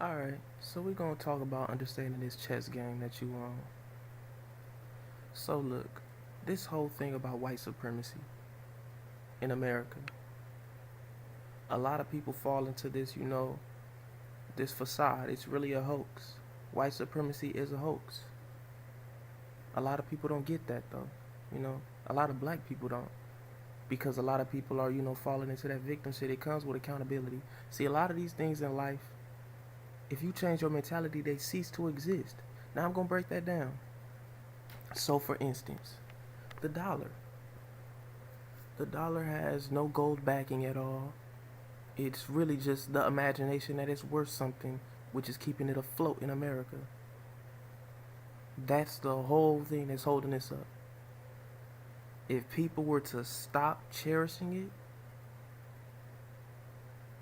Alright, so we're gonna talk about understanding this chess game that you own. So look, this whole thing about white supremacy in America, a lot of people fall into this, this facade. It's really a hoax. White supremacy is a hoax. A lot of people don't get that though. A lot of black people don't. Because a lot of people are, falling into that victim shit. It comes with accountability. See, a lot of these things in life, if you change your mentality, they cease to exist. Now I'm gonna break that down. So for instance, the dollar. The dollar has no gold backing at all. It's really just the imagination that it's worth something, which is keeping it afloat in America. That's the whole thing that's holding this up. If people were to stop cherishing it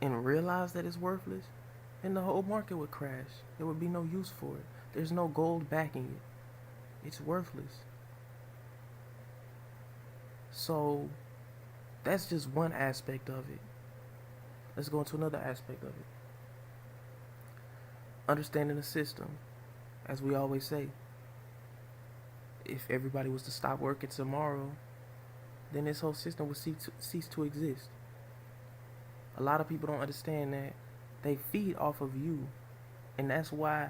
and realize that it's worthless, then the whole market would crash. There would be no use for it. There's no gold backing it. It's worthless. So that's just one aspect of it. Let's go into another aspect of it. Understanding the system. As we always say, if everybody was to stop working tomorrow, then this whole system would cease to exist. A lot of people don't understand that they feed off of you, and that's why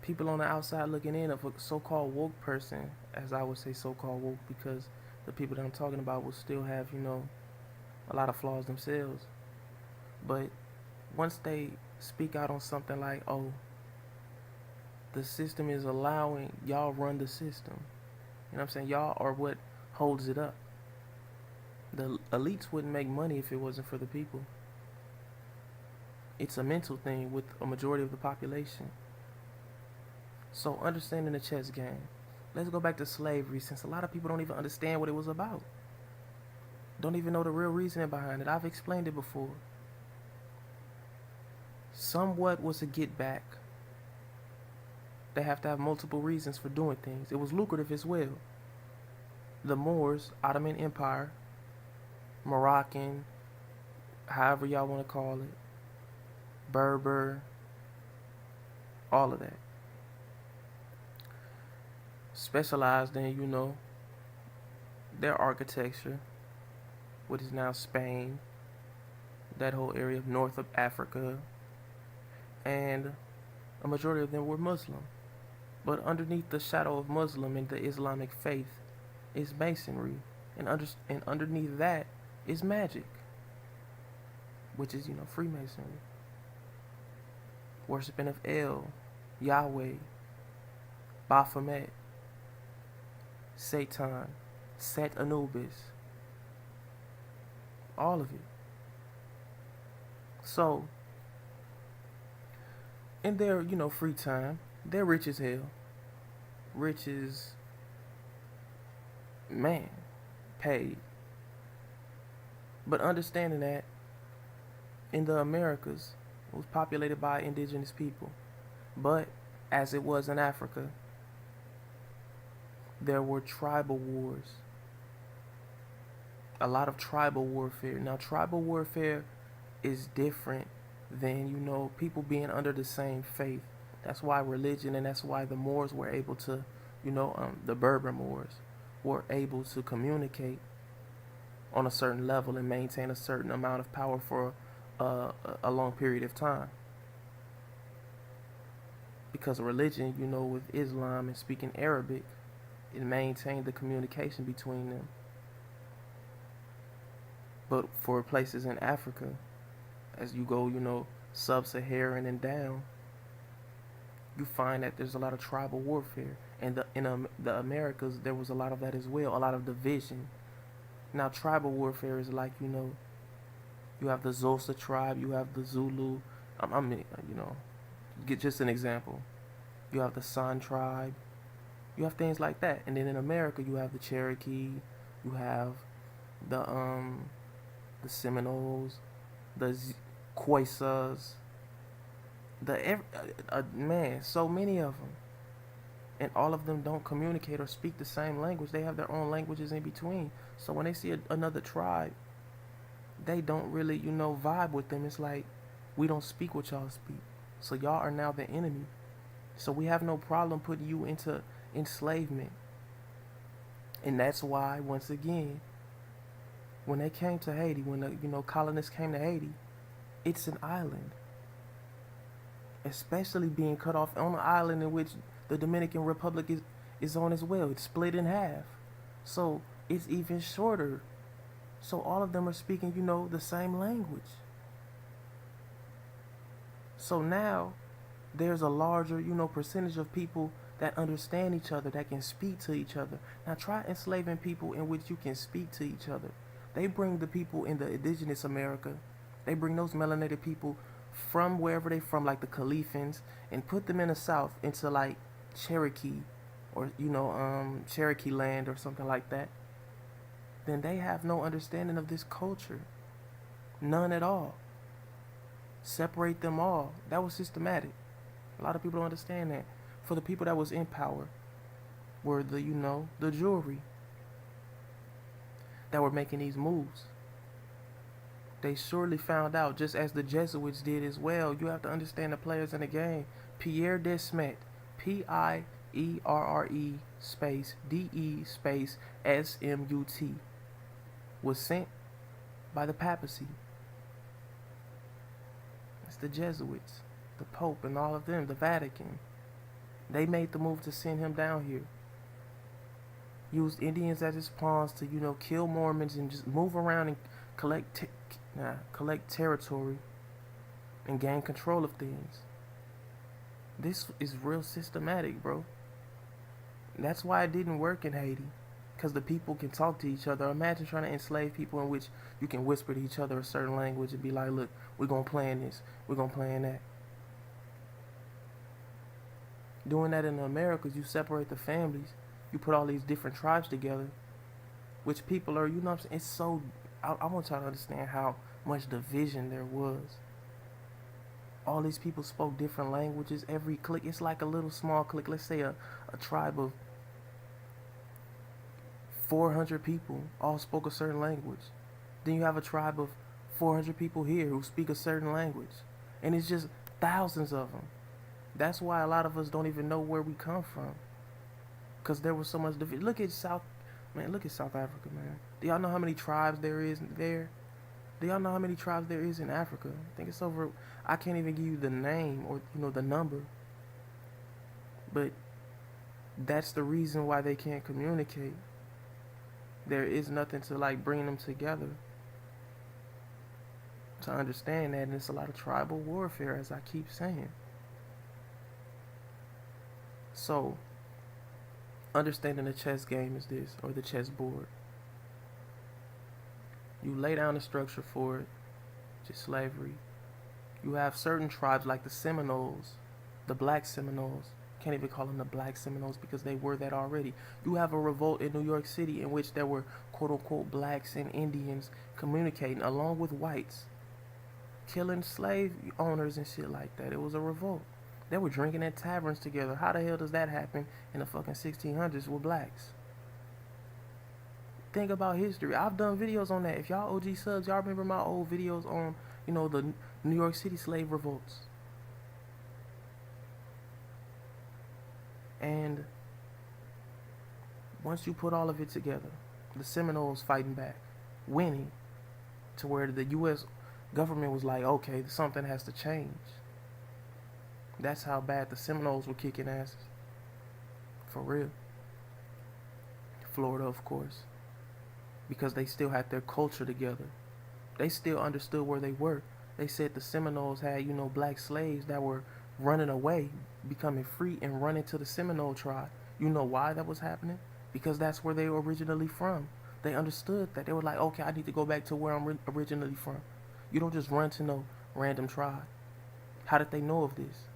people on the outside looking in of a so-called woke person, as I would say so-called woke, because the people that I'm talking about will still have, a lot of flaws themselves. But once they speak out on something like, oh, the system is allowing y'all run the system. You know what I'm saying? Y'all are what holds it up. The elites wouldn't make money if it wasn't for the people. It's a mental thing with a majority of the population. So understanding the chess game. Let's go back to slavery, since a lot of people don't even understand what it was about. Don't even know the real reasoning behind it. I've explained it before. Somewhat was a get back. They have to have multiple reasons for doing things. It was lucrative as well. The Moors, Ottoman Empire, Moroccan, however y'all want to call it, Berber, all of that. Specialized in, their architecture, what is now Spain, that whole area of north of Africa, and a majority of them were Muslim. But underneath the shadow of Muslim and the Islamic faith is masonry, and underneath that is magic, which is, Freemasonry. Worshipping of El, Yahweh, Baphomet, Satan, Set Anubis, all of it. So, in their, free time, they're rich as hell. Rich as, man, paid. But understanding that in the Americas, it was populated by indigenous people. But as it was in Africa, there were tribal wars. A lot of tribal warfare. Now, tribal warfare is different than, people being under the same faith. That's why religion, and that's why the Moors were able to, the Berber Moors were able to communicate on a certain level and maintain a certain amount of power for a long period of time. Because religion, with Islam and speaking Arabic, it maintained the communication between them. But for places in Africa, as you go, sub-Saharan and down, you find that there's a lot of tribal warfare. And in the Americas, there was a lot of that as well, a lot of division. Now, tribal warfare is like, you have the Xhosa tribe, you have the Zulu. Get just an example. You have the San tribe. You have things like that. And then in America, you have the Cherokee, you have the Seminoles, the Khoisas, man, so many of them. And all of them don't communicate or speak the same language. They have their own languages in between. So when they see another tribe, they don't really, vibe with them. It's like, we don't speak what y'all speak. So y'all are now the enemy. So we have no problem putting you into enslavement. And that's why, once again, when they came to Haiti, when the colonists came to Haiti, it's an island. Especially being cut off on an island in which the Dominican Republic is on as well. It's split in half. So it's even shorter. So all of them are speaking, the same language. So now there's a larger, percentage of people that understand each other, that can speak to each other. Now try enslaving people in which you can speak to each other. They bring the people in the indigenous America, they bring those melanated people from wherever they from, like the Califans, and put them in the South into like Cherokee or, Cherokee land or something like that. Then they have no understanding of this culture. None at all. Separate them all. That was systematic. A lot of people don't understand that. For the people that was in power were the jewelry that were making these moves. They surely found out, just as the Jesuits did as well. You have to understand the players in the game. Pierre Desmet, Pierre space DE space SMUT, was sent by the papacy. It's the Jesuits, the Pope and all of them, the Vatican. They made the move to send him down here. Used Indians as his pawns to, kill Mormons and just move around and collect territory and gain control of things. This is real systematic, bro. That's why it didn't work in Haiti, because the people can talk to each other. Imagine trying to enslave people in which you can whisper to each other a certain language and be like, look, we're going to plan this, we're going to plan that. Doing that in the Americas, you separate the families. You put all these different tribes together, which people are, what I'm saying? It's so, I want y'all to understand how much division there was. All these people spoke different languages. Every clique, it's like a little small clique. Let's say a tribe of 400 people all spoke a certain language. Then you have a tribe of 400 people here who speak a certain language. And it's just thousands of them. That's why a lot of us don't even know where we come from. Because there was so much division. Look at South Africa, man. Do y'all know how many tribes there is there? Do y'all know how many tribes there is in Africa? I think it's over, I can't even give you the name or, the number. But that's the reason why they can't communicate. There is nothing to like bring them together to understand that, and it's a lot of tribal warfare, as I keep saying. So, understanding the chess game is this, or the chess board. You lay down the structure for it, just slavery. You have certain tribes like the Seminoles, the Black Seminoles. Can't even call them the Black Seminoles because they were that already. You have a revolt in New York City in which there were quote-unquote blacks and Indians communicating along with whites, killing slave owners and shit like that. It was a revolt. They were drinking at taverns together. How the hell does that happen in the fucking 1600s with blacks? Think about history. I've done videos on that. If y'all OG subs, y'all remember my old videos on, the New York City slave revolts. And once you put all of it together, the Seminoles fighting back, winning, to where the U.S. government was like, okay, something has to change. That's how bad the Seminoles were kicking asses. For real. Florida, of course. Because they still had their culture together. They still understood where they were. They said the Seminoles had, black slaves that were running away, becoming free and running to the Seminole tribe. You know why that was happening? Because that's where they were originally from. They understood that. They were like, okay, I need to go back to where I'm originally from. You don't just run to no random tribe. How did they know of this?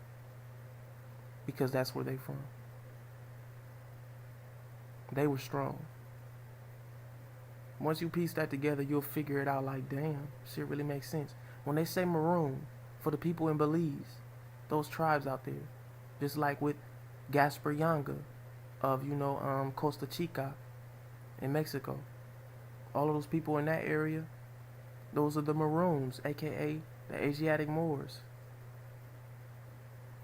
Because that's where they from. They were strong. Once you piece that together, you'll figure it out like, damn, shit really makes sense. When they say maroon, for the people in Belize, those tribes out there, just like with Gaspar Yanga of, Costa Chica in Mexico. All of those people in that area, those are the Maroons, aka the Asiatic Moors.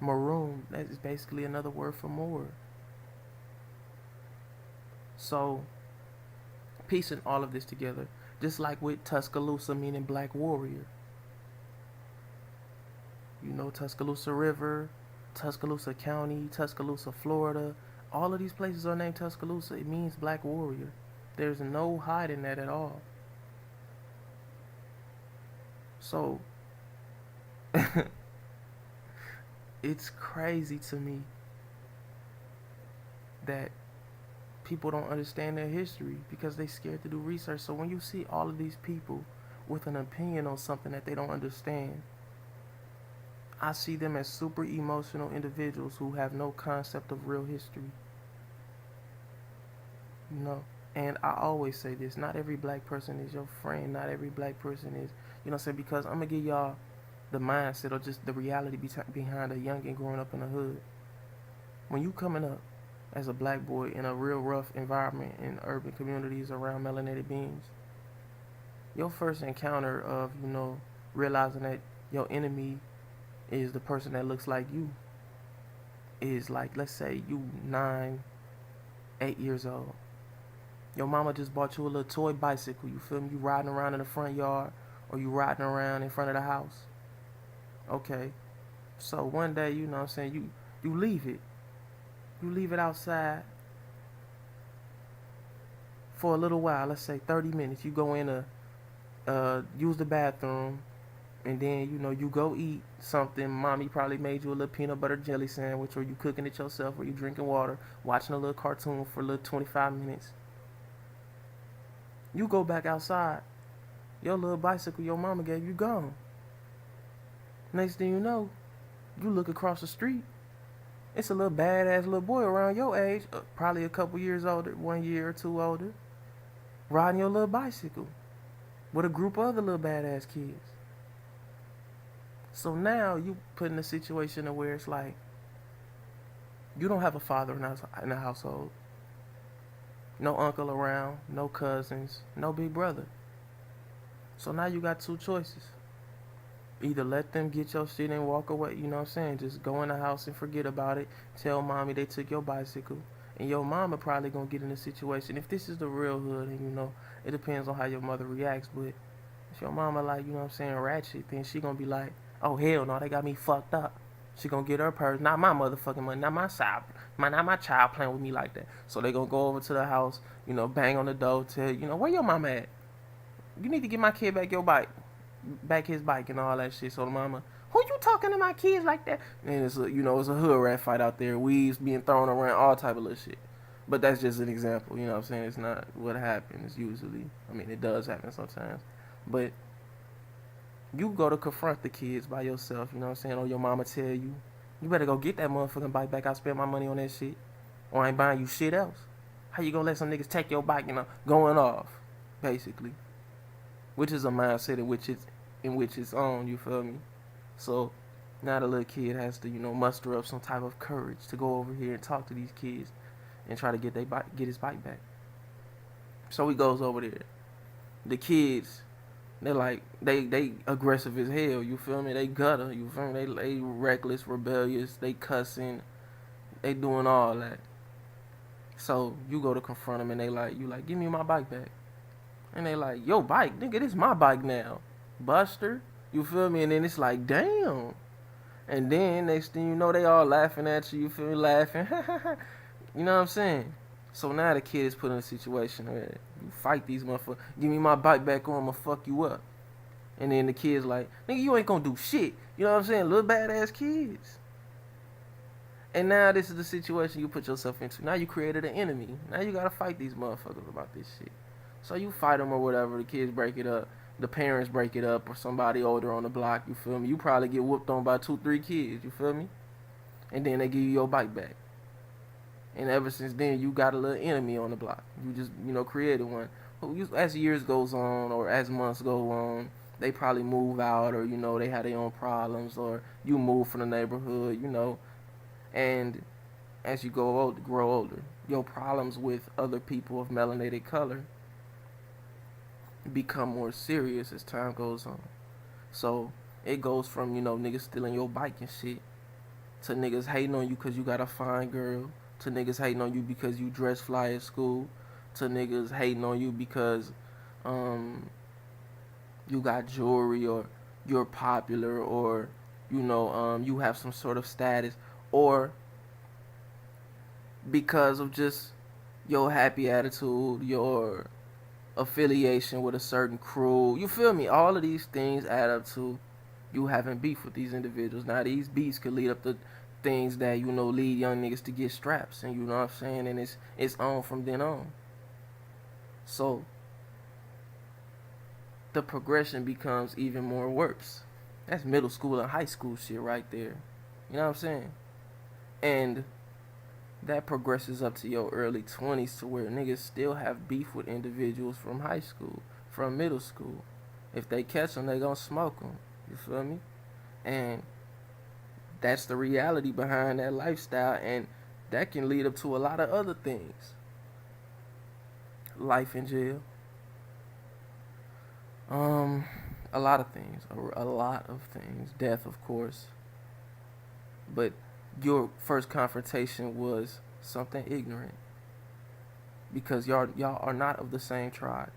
Maroon, that is basically another word for Moor. So, piecing all of this together, just like with Tuscaloosa meaning black warrior. You know, Tuscaloosa River, Tuscaloosa County, Tuscaloosa, Florida. All of these places are named Tuscaloosa. It means black warrior. There's no hiding that at all. So, it's crazy to me that people don't understand their history because they scared to do research. So when you see all of these people with an opinion on something that they don't understand, I see them as super emotional individuals who have no concept of real history. You know, and I always say this: not every black person is your friend. Not every black person is, you know, what I'm saying, because I'm gonna give y'all the mindset or just the reality behind a youngin growing up in the hood. When you coming up as a black boy in a real rough environment in urban communities around melanated beings, your first encounter of, you know, realizing that your enemy is the person that looks like you is like, let's say you 9, 8 years old. Your mama just bought you a little toy bicycle, you feel me? You riding around in the front yard or you riding around in front of the house. Okay. So one day, you know what I'm saying, you leave it. You leave it outside for a little while, let's say 30 minutes. You go in use the bathroom, and then, you know, you go eat something. Mommy probably made you a little peanut butter jelly sandwich, or you cooking it yourself, or you drinking water, watching a little cartoon for a little 25 minutes. You go back outside. Your little bicycle your mama gave you gone. Next thing you know, you look across the street. It's a little badass little boy around your age, probably a couple years older, 1 year or 2 older, riding your little bicycle with a group of other little badass kids. So now you put in a situation where it's like you don't have a father in the household, no uncle around, no cousins, no big brother. So now you got two choices. Either let them get your shit and walk away, you know what I'm saying? Just go in the house and forget about it. Tell mommy they took your bicycle. And your mama probably gonna get in a situation. If this is the real hood, and you know, it depends on how your mother reacts, but if your mama, like, you know what I'm saying, ratchet, then she gonna be like, oh hell no, they got me fucked up. She gonna get her purse, not my motherfucking money, not my child playing with me like that. So they gonna go over to the house, you know, bang on the door, tell you know, where your mama at? You need to get my kid back his bike and all that shit. So the mama, who you talking to my kids like that? And it's a, you know, it's a hood rat fight out there. Weeds being thrown around, all type of little shit. But that's just an example, you know what I'm saying? It's not what happens usually. I mean, it does happen sometimes. But you go to confront the kids by yourself, you know what I'm saying? Or your mama tell you, you better go get that motherfucking bike back. I spent my money on that shit. Or I ain't buying you shit else. How you gonna let some niggas take your bike, you know, going off, basically? Which is a mindset in which it's on, you feel me? So now the little kid has to, you know, muster up some type of courage to go over here and talk to these kids and try to get his bike back. So he goes over there. The kids, they're like, they aggressive as hell, you feel me? They gutter, you feel me? They reckless, rebellious, they cussing, they doing all that. So you go to confront them and you like, give me my bike back. And they like, yo, bike, nigga, this my bike now, Buster. You feel me? And then it's like, damn. And then next thing you know, they all laughing at you. You feel me? Laughing. You know what I'm saying? So now the kid is put in a situation where you fight these motherfuckers. Give me my bike back or I'ma fuck you up. And then the kid's like, nigga, you ain't gonna do shit. You know what I'm saying? Little badass kids. And now this is the situation you put yourself into. Now you created an enemy. Now you gotta fight these motherfuckers about this shit. So you fight them or whatever. The kids break it up. The parents break it up, or somebody older on the block. You feel me? You probably get whooped on by 2, 3 kids. You feel me? And then they give you your bike back. And ever since then, you got a little enemy on the block. You just, you know, created one. As years goes on, or as months go on, they probably move out, or, you know, they have their own problems, or you move from the neighborhood, you know. And as you grow older, your problems with other people of melanated color become more serious as time goes on. So it goes from, you know, niggas stealing your bike and shit to niggas hating on you because you got a fine girl, to niggas hating on you because you dress fly at school, to niggas hating on you because um, you got jewelry or you're popular or you have some sort of status, or because of just your happy attitude, your affiliation with a certain crew. You feel me? All of these things add up to you having beef with these individuals. Now these beefs could lead up to things that lead young niggas to get straps, and you know what I'm saying, and it's on from then on. So the progression becomes even more worse. That's middle school and high school shit right there. You know what I'm saying? And that progresses up to your early 20s to where niggas still have beef with individuals from high school, from middle school. If they catch them, they gonna smoke them. You feel me? And that's the reality behind that lifestyle, and that can lead up to a lot of other things. Life in jail. A lot of things. A lot of things. Death, of course. But your first confrontation was something ignorant, because y'all are not of the same tribe.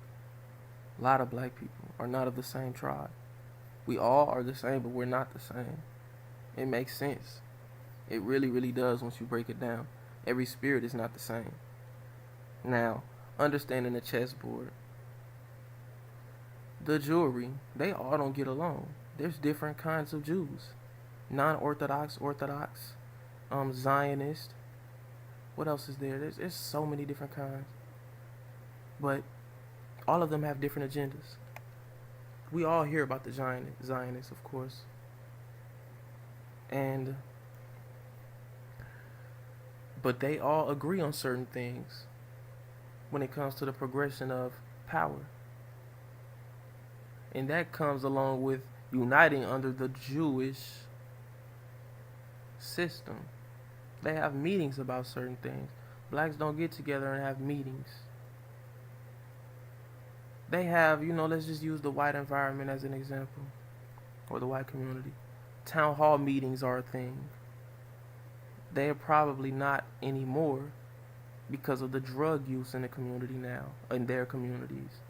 A lot of black people are not of the same tribe. We all are the same, but we're not the same. It makes sense. It really, really does once you break it down. Every spirit is not the same. Now, understanding the chessboard, the jewelry, they all don't get along. There's different kinds of Jews. Non-Orthodox, Orthodox, Zionist. What else is there? There's so many different kinds. But all of them have different agendas. We all hear about the Zionists, of course. But they all agree on certain things when it comes to the progression of power. And that comes along with uniting under the Jewish system. They have meetings about certain things. Blacks don't get together and have meetings. They have, let's just use the white environment as an example, or the white community. Town hall meetings are a thing. They are probably not anymore because of the drug use in the community now, in their communities.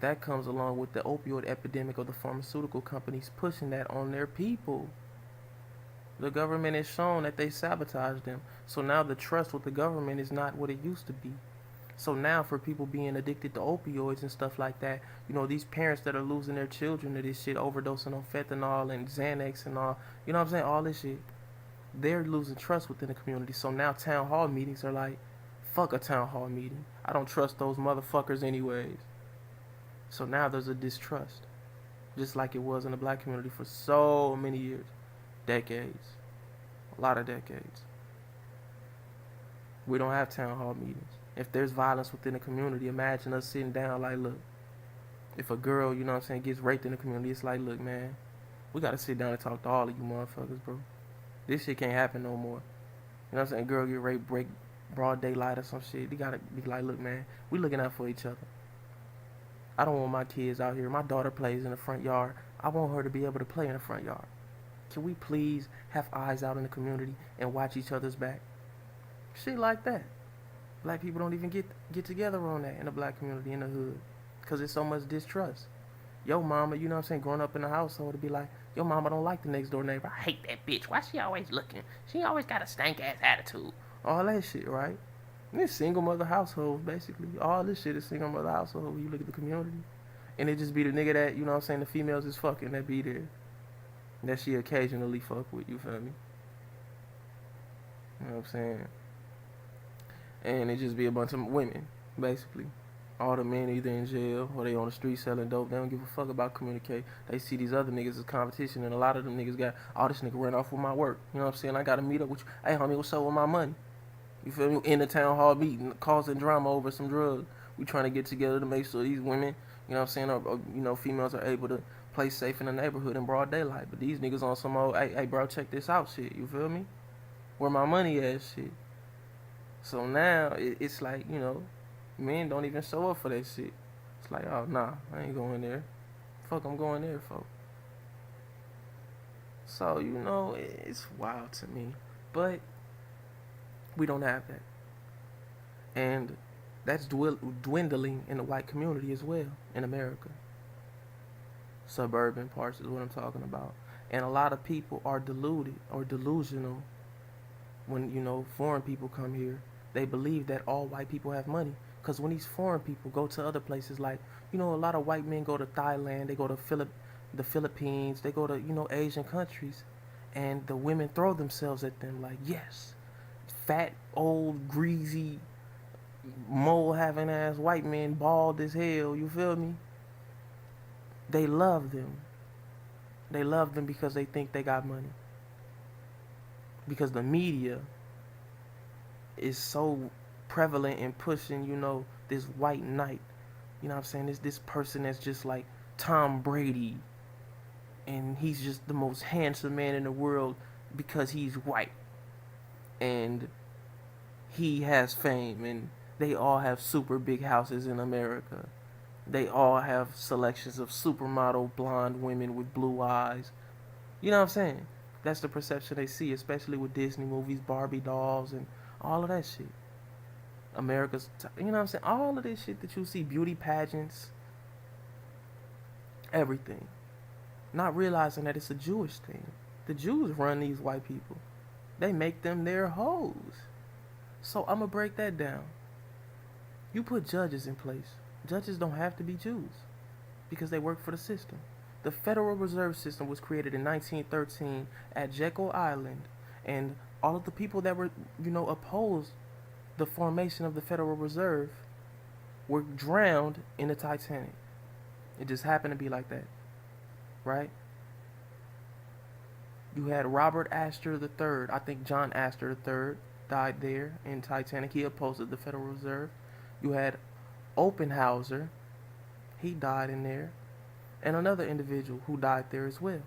That comes along with the opioid epidemic of the pharmaceutical companies pushing that on their people. The government has shown that they sabotage them. So now the trust with the government is not what it used to be. So now for people being addicted to opioids and stuff like that, these parents that are losing their children to this shit, overdosing on fentanyl and Xanax and all, you know what I'm saying, all this shit, they're losing trust within the community. So now town hall meetings are like, fuck a town hall meeting. I don't trust those motherfuckers anyways. So now there's a distrust, just like it was in the black community for so many years, decades, a lot of decades. We don't have town hall meetings. If there's violence within the community, imagine us sitting down like, look, if a girl, gets raped in the community, it's like, look, man, we got to sit down and talk to all of you motherfuckers, bro. This shit can't happen no more. You know what I'm saying? Girl get raped, break broad daylight or some shit. You got to be like, look, man, we looking out for each other. I don't want my kids out here. My daughter plays in the front yard. I want her to be able to play in the front yard. Can we please have eyes out in the community and watch each other's back? Shit like that. Black people don't even get together on that in the black community, in the hood, because there's so much distrust. Yo mama, growing up in the household, to be like, yo mama don't like the next door neighbor. I hate that bitch. Why she always looking? She always got a stank ass attitude. All that shit, right? And it's single mother households, basically. All this shit is single mother household when you look at the community. And it just be the nigga that, the females is fucking that be there. That she occasionally fuck with, you feel me? You know what I'm saying? And it just be a bunch of women, basically. All the men either in jail or they on the street selling dope. They don't give a fuck about communicate. They see these other niggas as competition, and a lot of them niggas got, this nigga ran off with my work. You know what I'm saying? I gotta meet up with you. Hey homie, what's up with my money? You feel me? In the town hall meeting, causing drama over some drugs. We trying to get together to make sure these women, or females are able to play safe in the neighborhood in broad daylight. But these niggas on some old, hey bro, check this out shit. You feel me? Where my money at shit. So now it's like, men don't even show up for that shit. It's like, oh nah, I ain't going there. Fuck, I'm going there, folks. So, it's wild to me. But we don't have that. And that's dwindling in the white community as well in America. Suburban parts is what I'm talking about. And a lot of people are deluded or delusional when, foreign people come here. They believe that all white people have money. Because when these foreign people go to other places, like, a lot of white men go to Thailand, they go to the Philippines, they go to, Asian countries, and the women throw themselves at them like, yes, fat, old, greasy, mole having ass white men, bald as hell, you feel me? They love them. They love them because they think they got money. Because the media is so prevalent in pushing, this white knight. You know what I'm saying? This person that's just like Tom Brady. And he's just the most handsome man in the world because he's white. And he has fame. And they all have super big houses in America. They all have selections of supermodel blonde women with blue eyes. You know what I'm saying? That's the perception they see, especially with Disney movies, Barbie dolls, and all of that shit. You know what I'm saying? All of this shit that you see, beauty pageants, everything. Not realizing that it's a Jewish thing. The Jews run these white people. They make them their hoes. So I'm going to break that down. You put judges in place. Judges don't have to be Jews because they work for the system. The Federal Reserve System was created in 1913 at Jekyll Island, and all of the people that were, opposed the formation of the Federal Reserve were drowned in the Titanic. It just happened to be like that, right? You had Robert Astor III. I think John Astor III died there in Titanic. He opposed the Federal Reserve. You had Oppenhauser. He died in there. And another individual who died there as well.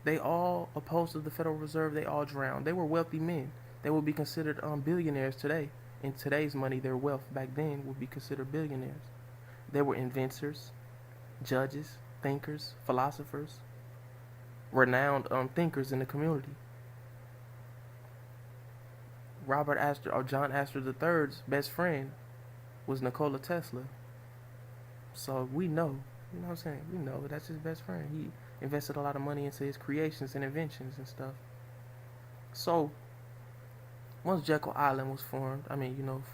They all opposed to the Federal Reserve. They all drowned. They were wealthy men. They would be considered billionaires today. In today's money, their wealth back then would be considered billionaires. They were inventors, judges, thinkers, philosophers, renowned thinkers in the community. Robert Astor or John Astor III's best friend was Nikola Tesla. So we know, you know what I'm saying? We know that's his best friend. He invested a lot of money into his creations and inventions and stuff. So once Jekyll Island was formed,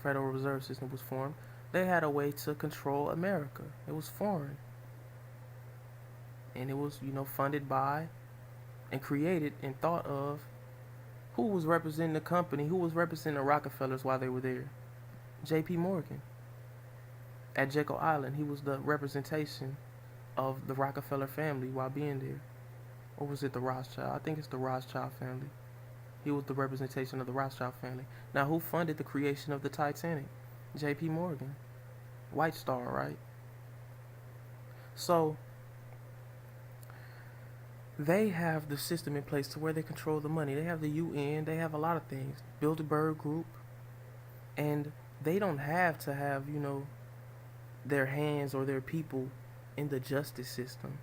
Federal Reserve System was formed, they had a way to control America. It was foreign. And it was, funded by and created and thought of who was representing the company, who was representing the Rockefellers while they were there. J.P. Morgan. At Jekyll Island, he was the representation of the Rockefeller family while being there. Or was it the Rothschild? I think it's the Rothschild family. He was the representation of the Rothschild family. Now, who funded the creation of the Titanic? J.P. Morgan. White Star, right? So they have the system in place to where they control the money. They have the UN. They have a lot of things. Bilderberg Group. And they don't have to have, their hands or their people in the justice system.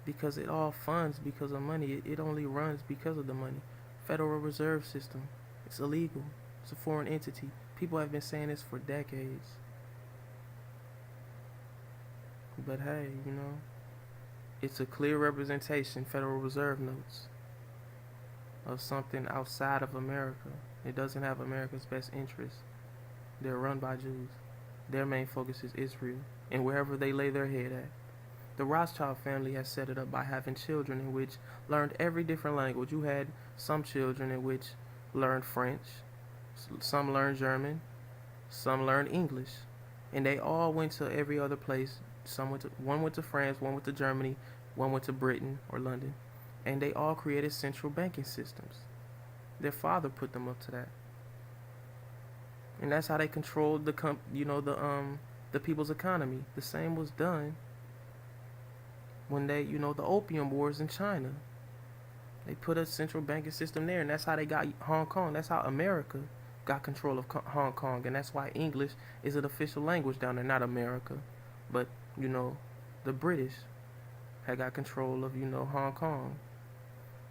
Because it all funds because of money. It only runs because of the money. Federal Reserve System. It's illegal. It's a foreign entity. People have been saying this for decades. But hey, it's a clear representation, Federal Reserve notes, of something outside of America. It doesn't have America's best interest. They're run by Jews. Their main focus is Israel and wherever they lay their head at. The Rothschild family has set it up by having children in which learned every different language. You had some children in which learned French, some learned German, some learned English, and they all went to every other place. One went to France, one went to Germany, one went to Britain or London, and they all created central banking systems. Their father put them up to that, and that's how they controlled the people's economy. The same was done when they, the Opium Wars in China. They put a central banking system there, and that's how they got Hong Kong. That's how America got control of Hong Kong, and that's why English is an official language down there. Not America, but the British had got control of Hong Kong.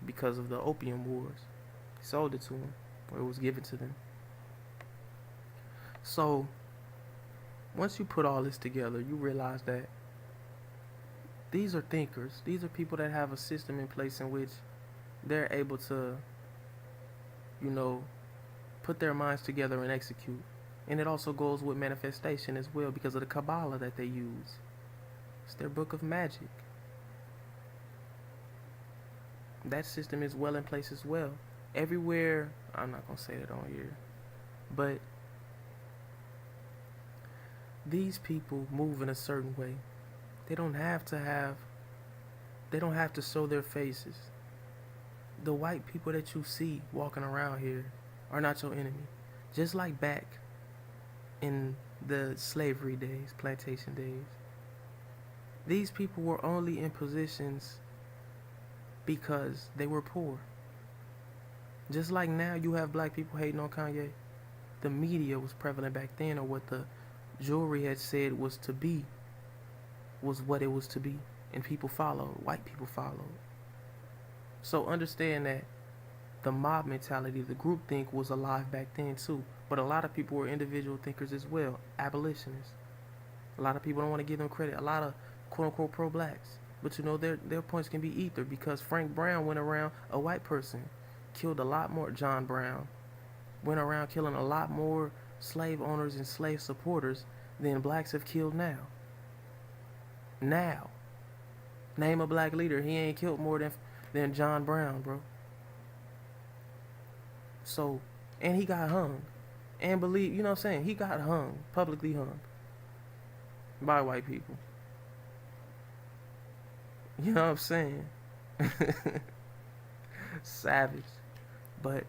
because of the opium wars. He sold it to them, or it was given to them. So once you put all this together, you realize that these are thinkers. These are people that have a system in place in which they're able to, you know, put their minds together and execute. And it also goes with manifestation as well because of the Kabbalah that they use. It's their book of magic. That system is well in place as well. Everywhere, I'm not going to say that on here, but these people move in a certain way. They don't have to show their faces. The white people that you see walking around here are not your enemy. Just like back in the slavery days, plantation days, these people were only in positions because they were poor. Just like now you have black people hating on Kanye, the media was prevalent back then, or what the jewelry had said was to be, was what it was to be. And people followed, white people followed. So understand that the mob mentality, the groupthink was alive back then too. But a lot of people were individual thinkers as well, abolitionists. A lot of people don't want to give them credit. A lot of quote-unquote pro-blacks. But you know, their points can be either, because Frank Brown went around, a white person, killed a lot more, John Brown, went around killing a lot more slave owners and slave supporters than blacks have killed now. Now. Name a black leader, he ain't killed more than John Brown, bro. So, and he got hung. And believe, you know what I'm saying? He got hung, publicly hung by white people. You know what I'm saying? Savage. But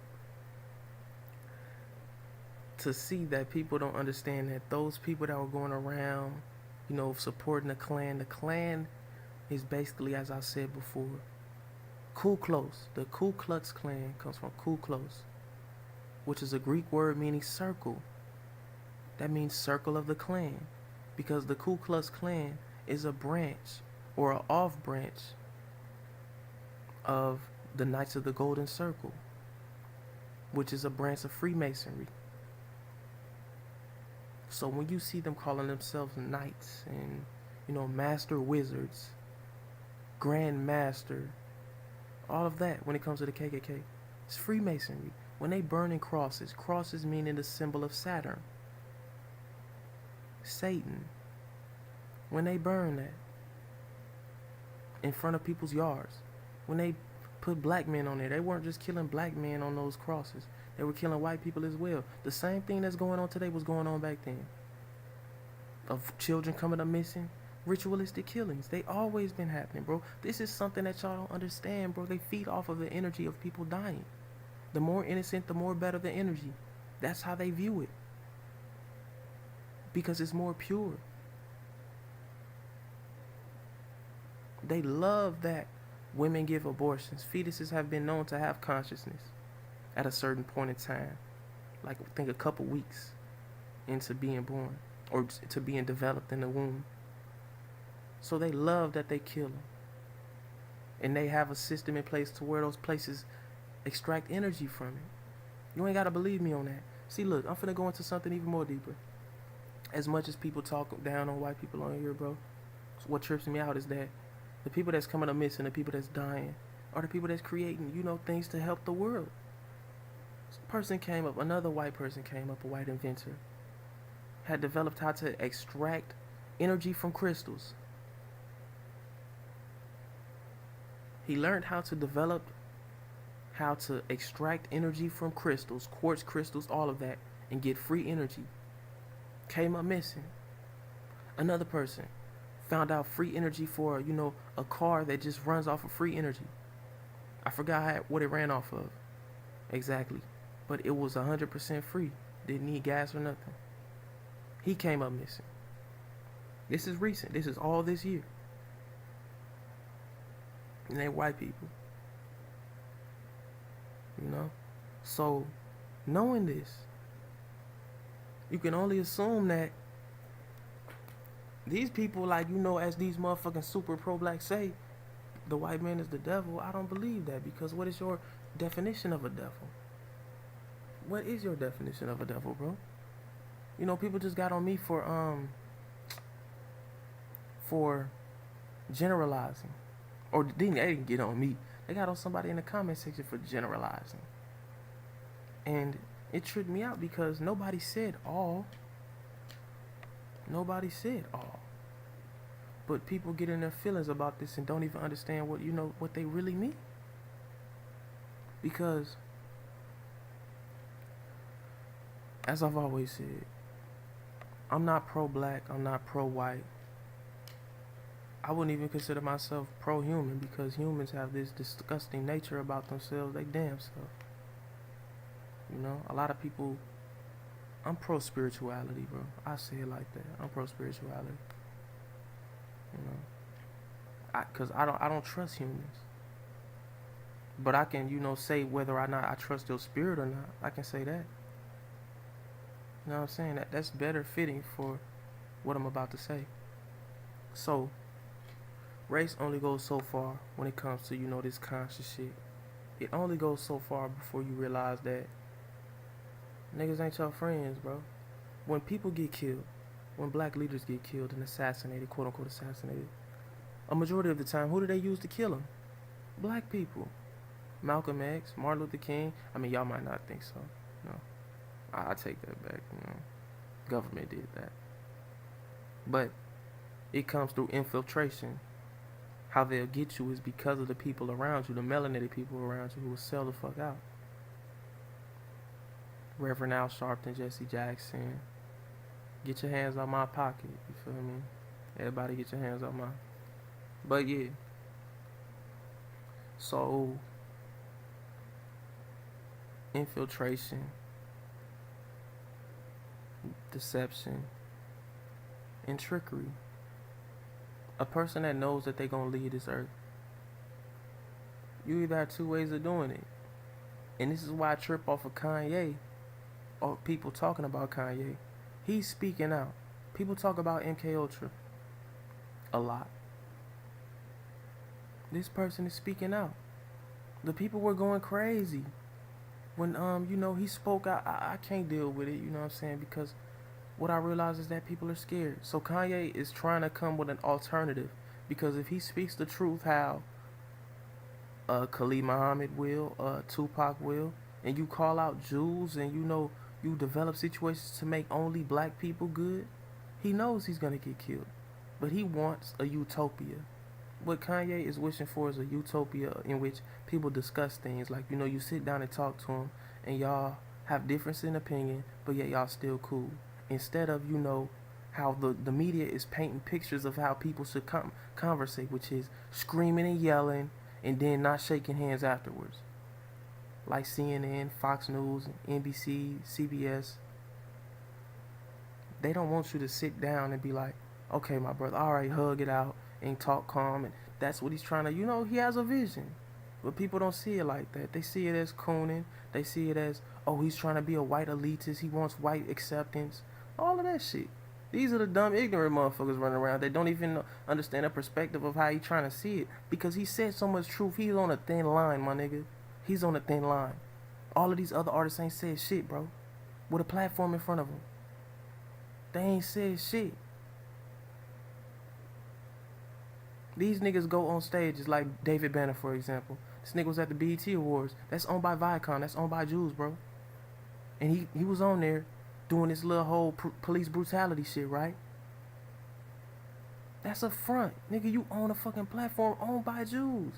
to see that people don't understand that those people that were going around, you know, supporting the Klan is basically, as I said before, Ku Klux. The Ku Klux Klan comes from Ku Klux, which is a Greek word meaning circle. That means circle of the Klan, because the Ku Klux Klan is a branch or an off branch of the Knights of the Golden Circle, which is a branch of Freemasonry. So when you see them calling themselves knights and, you know, master wizards, grand master, all of that, when it comes to the KKK, it's Freemasonry. When they burn in crosses meaning the symbol of Saturn, Satan. When they burn that in front of people's yards, when they put black men on there, they weren't just killing black men on those crosses. They were killing white people as well. The same thing that's going on today was going on back then. Of children coming up missing, ritualistic killings. They always been happening, bro. This is something that y'all don't understand, bro. They feed off of the energy of people dying. The more innocent, the more better the energy. That's how they view it. Because it's more pure. They love that women give abortions. Fetuses have been known to have consciousness at a certain point in time. Like, I think a couple weeks into being born, or to being developed in the womb. So they love that they kill them. And they have a system in place to where those places extract energy from it. You ain't got to believe me on that. See, look, I'm finna go into something even more deeper. As much as people talk down on white people on here, bro, what trips me out is that the people that's coming up missing, the people that's dying, are the people that's creating, you know, things to help the world. Person came up, another white person came up, a white inventor, had developed how to extract energy from crystals. He learned how to extract energy from crystals, quartz crystals, all of that, and get free energy. Came up missing. Another person found out free energy for, you know, a car that just runs off of free energy. I forgot what it ran off of exactly, but it was 100% free. Didn't need gas or nothing. He came up missing. This is recent. This is all this year. And they white people. You know? So, knowing this, you can only assume that these people, like, you know, as these motherfucking super pro-black say, the white man is the devil, I don't believe that, because what is your definition of a devil? What is your definition of a devil, bro? You know, people just got on me for generalizing. Or they didn't get on me. They got on somebody in the comment section for generalizing. And it tripped me out because nobody said all. Nobody said all. But people get in their feelings about this and don't even understand what they really mean. Because as I've always said, I'm not pro-black, I'm not pro-white. I wouldn't even consider myself pro-human because humans have this disgusting nature about themselves, they damn self. You know, a lot of people, I'm pro-spirituality, bro. I say it like that. I'm pro-spirituality. You know, because I don't trust humans. But I can, say whether or not I trust your spirit or not. I can say that. You know what I'm saying? That's better fitting for what I'm about to say. So, race only goes so far when it comes to, this conscious shit. It only goes so far before you realize that niggas ain't your friends, bro. When people get killed, when black leaders get killed and assassinated, quote unquote assassinated, a majority of the time, who do they use to kill them? Black people. Malcolm X, Martin Luther King. I mean, y'all might not think so. No, I take that back. Government did that. But it comes through infiltration. How they'll get you is because of the people around you, the melanated people around you who will sell the fuck out. Reverend Al Sharpton, Jesse Jackson. Get your hands out my pocket. You feel me? Everybody get your hands out my. But yeah. So, infiltration, deception, and trickery. A person that knows that they're going to leave this earth, you either have two ways of doing it. And this is why I trip off of Kanye, or people talking about Kanye. He's speaking out. People talk about MK Ultra a lot. This person is speaking out. The people were going crazy when he spoke out. I can't deal with it, you know what I'm saying, because what I realize is that people are scared. So Kanye is trying to come with an alternative, because if he speaks the truth how Khalid Muhammad will, Tupac will, and you call out Jews and you develop situations to make only black people good, he knows he's gonna get killed. But he wants a utopia. What Kanye is wishing for is a utopia in which people discuss things like, you sit down and talk to him and y'all have difference in opinion, but yet y'all still cool. Instead of, how the media is painting pictures of how people should conversate, which is screaming and yelling and then not shaking hands afterwards. Like CNN, Fox News, NBC, CBS. They don't want you to sit down and be like, okay, my brother, all right, hug it out and talk calm. And that's what he's trying to, he has a vision. But people don't see it like that. They see it as cooning. They see it as, oh, he's trying to be a white elitist. He wants white acceptance. All of that shit. These are the dumb, ignorant motherfuckers running around. They don't even understand the perspective of how he's trying to see it. Because he said so much truth. He's on a thin line, my nigga. He's on a thin line. All of these other artists ain't said shit, bro. With a platform in front of them. They ain't said shit. These niggas go on stages like David Banner, for example. This nigga was at the BET Awards. That's owned by Viacom. That's owned by Jews, bro. And he was on there doing this little whole police brutality shit, right? That's a front. Nigga, you own a fucking platform owned by Jews.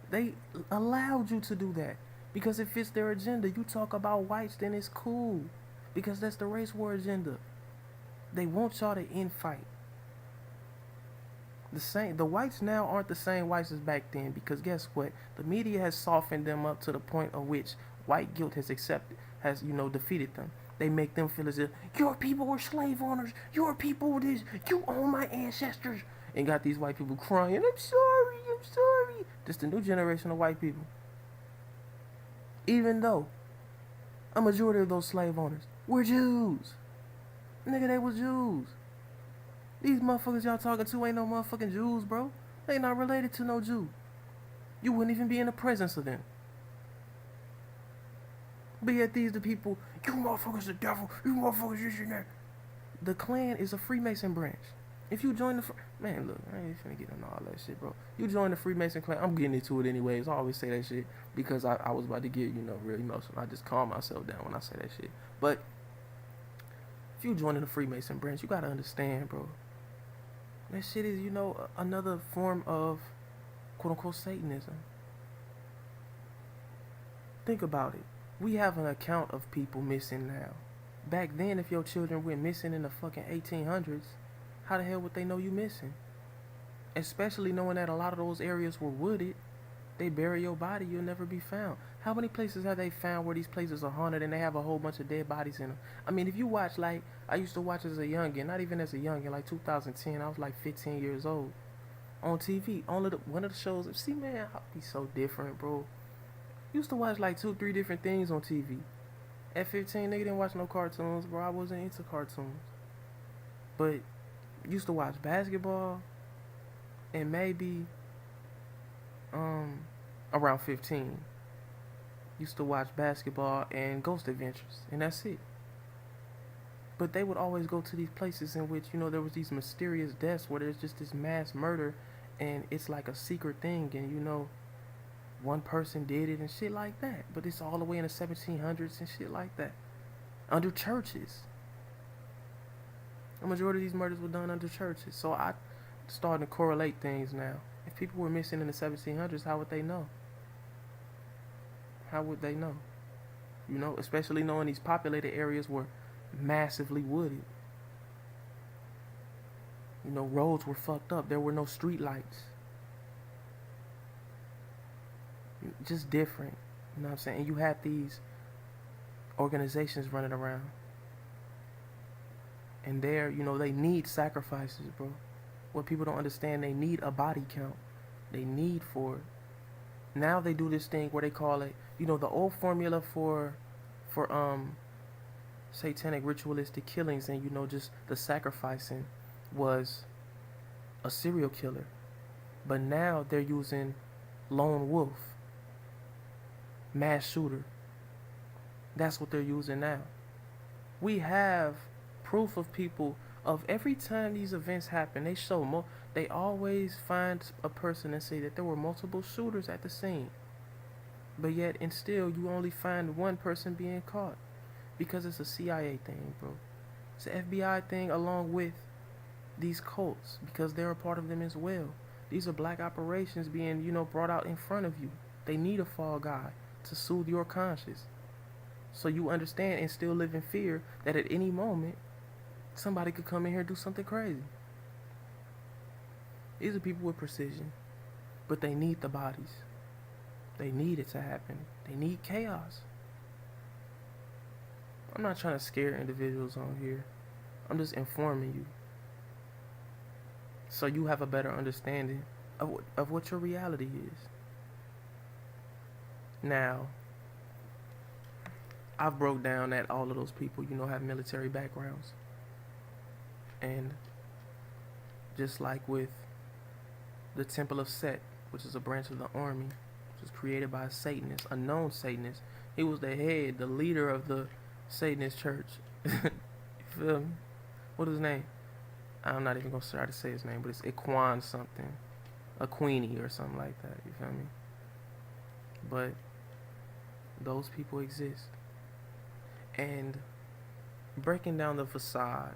They allowed you to do that because it fits their agenda. You talk about whites, then it's cool because that's the race war agenda. They want y'all to infight. The whites now aren't the same whites as back then, because guess what? The media has softened them up to the point of which white guilt has defeated them. They make them feel as if your people were slave owners, your people were this, you own my ancestors, and got these white people crying, I'm sorry. This the new generation of white people. Even though a majority of those slave owners were Jews. Nigga, they was Jews. These motherfuckers y'all talking to ain't no motherfucking Jews, bro. They not related to no Jew. You wouldn't even be in the presence of them. But yet these the people, you motherfuckers the devil, you motherfuckers this and that. The Klan is a Freemason branch. If you join the man, look, I ain't finna get into all that shit, bro. You join the Freemason clan, I'm getting into it anyways. I always say that shit because I was about to get, real emotional. I just calm myself down when I say that shit. But if you join the Freemason branch, you gotta understand, bro. That shit is, another form of quote unquote Satanism. Think about it. We have an account of people missing now. Back then, if your children went missing in the fucking 1800s, how the hell would they know you missing? Especially knowing that a lot of those areas were wooded. They bury your body, you'll never be found. How many places have they found where these places are haunted and they have a whole bunch of dead bodies in them? I mean, if you watch, like, I used to watch as a youngin', not even as a youngin', like 2010, I was like 15 years old. On TV, one of the shows, see, man, I'll be so different, bro. Used to watch like 2-3 different things on TV. At 15, nigga didn't watch no cartoons, bro. I wasn't into cartoons. But used to watch basketball and maybe around 15. Used to watch basketball and Ghost Adventures, and that's it. But they would always go to these places in which, there was these mysterious deaths where there's just this mass murder and it's like a secret thing, and one person did it and shit like that. But it's all the way in the 1700s and shit like that. Under churches. The majority of these murders were done under churches. So I starting to correlate things now. If people were missing in the 1700s, how would they know? How would they know? Especially knowing these populated areas were massively wooded. Roads were fucked up. There were no street lights. Just different. You know what I'm saying? And you had these organizations running around. And they need sacrifices, bro. What people don't understand, they need a body count. They need for it. Now they do this thing where they call it, the old formula for satanic ritualistic killings and, just the sacrificing was a serial killer. But now they're using lone wolf, mass shooter. That's what they're using now. We have proof of people of every time these events happen, they always find a person and say that there were multiple shooters at the scene. But yet and still you only find one person being caught. Because it's a CIA thing, bro. It's an FBI thing along with these cults, because they're a part of them as well. These are black operations being, brought out in front of you. They need a fall guy to soothe your conscience. So you understand and still live in fear that at any moment somebody could come in here and do something crazy. These are people with precision, but they need the bodies. They need it to happen. They need chaos. I'm not trying to scare individuals on here. I'm just informing you, so you have a better understanding of what your reality is. Now, I've broke down that all of those people, have military backgrounds. And just like with the Temple of Set, which is a branch of the army, which was created by a Satanist, a known Satanist. He was the head, the leader of the Satanist church. You feel me? What is his name? I'm not even going to try to say his name, but it's Iquan something. Aquini or something like that. You feel me? But those people exist. And breaking down the facade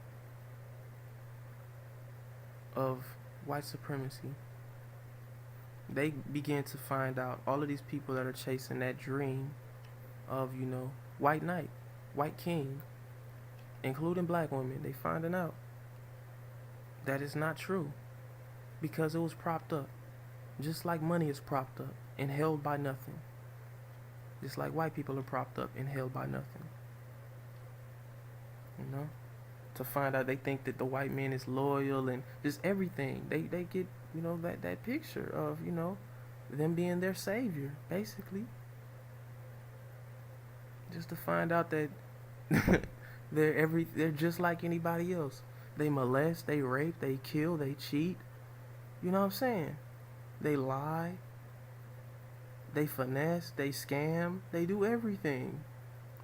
of white supremacy, they begin to find out all of these people that are chasing that dream of, white knight, white king, including black women. They finding out that it's not true, because it was propped up, just like money is propped up and held by nothing, just like white people are propped up and held by nothing. To find out, they think that the white man is loyal and just everything. They get, that picture of, them being their savior, basically. Just to find out that they're just like anybody else. They molest, they rape, they kill, they cheat. You know what I'm saying? They lie. They finesse, they scam, they do everything,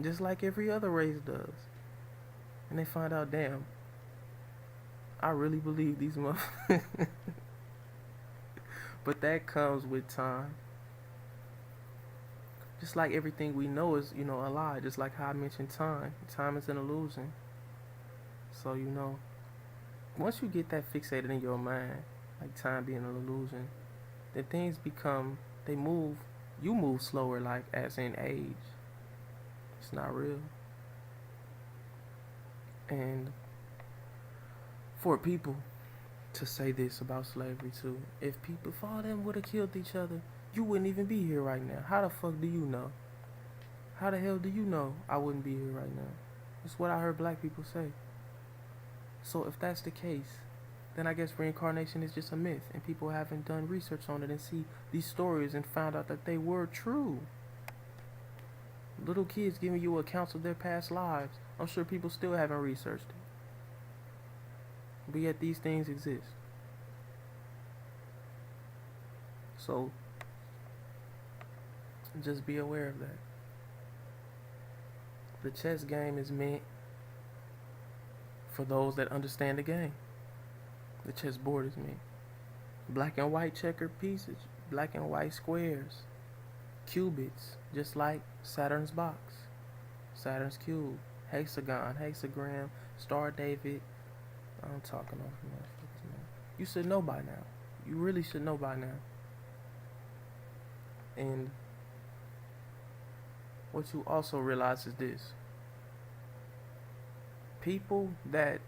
just like every other race does. And they find out, damn, I really believe these motherfuckers. But that comes with time. Just like everything we know is, a lie. Just like how I mentioned time. Time is an illusion. So, once you get that fixated in your mind, like time being an illusion, then things become, they move, you move slower, like as in age. It's not real. And for people to say this about slavery too, if all of them would have killed each other, you wouldn't even be here right now. How the fuck do you know? How the hell do you know I wouldn't be here right now? That's what I heard black people say. So if that's the case, then I guess reincarnation is just a myth, and people haven't done research on it and see these stories and found out that they were true. Little kids giving you accounts of their past lives. I'm sure people still haven't researched it. But yet these things exist. So just be aware of that. The chess game is meant for those that understand the game. The chessboard is meant. Black and white checkered pieces, black and white squares, qubits, just like Saturn's box, Saturn's cube, hexagon, hexagram, Star David. I'm talking off motherfuckers, man. You should know by now. You really should know by now. And what you also realize is this. People that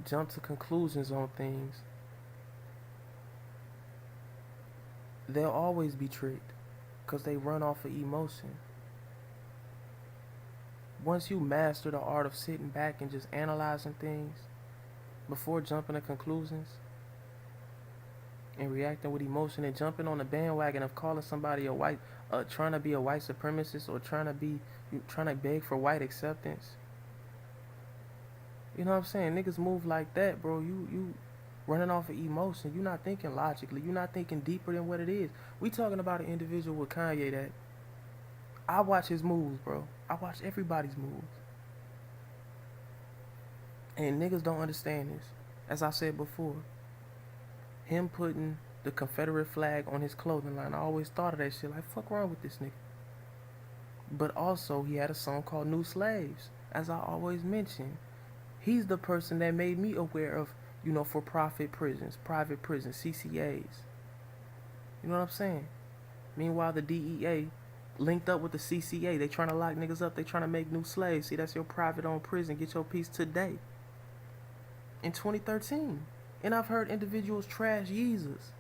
jump to conclusions on things, they'll always be tricked because they run off of emotion. Once you master the art of sitting back and just analyzing things before jumping to conclusions and reacting with emotion and jumping on the bandwagon of calling somebody a white, trying to be a white supremacist or trying to beg for white acceptance. You know what I'm saying? Niggas move like that, bro. You running off of emotion. You're not thinking logically. You're not thinking deeper than what it is. We talking about an individual with Kanye that I watch his moves, bro. I watch everybody's moves. And niggas don't understand this. As I said before, him putting the Confederate flag on his clothing line, I always thought of that shit like, fuck wrong with this nigga. But also, he had a song called New Slaves. As I always mention, he's the person that made me aware of, for-profit prisons, private prisons, CCAs. You know what I'm saying? Meanwhile, the DEA linked up with the CCA. They trying to lock niggas up. They trying to make new slaves. See, that's your private-owned prison. Get your piece today. In 2013. And I've heard individuals trash Yeezus.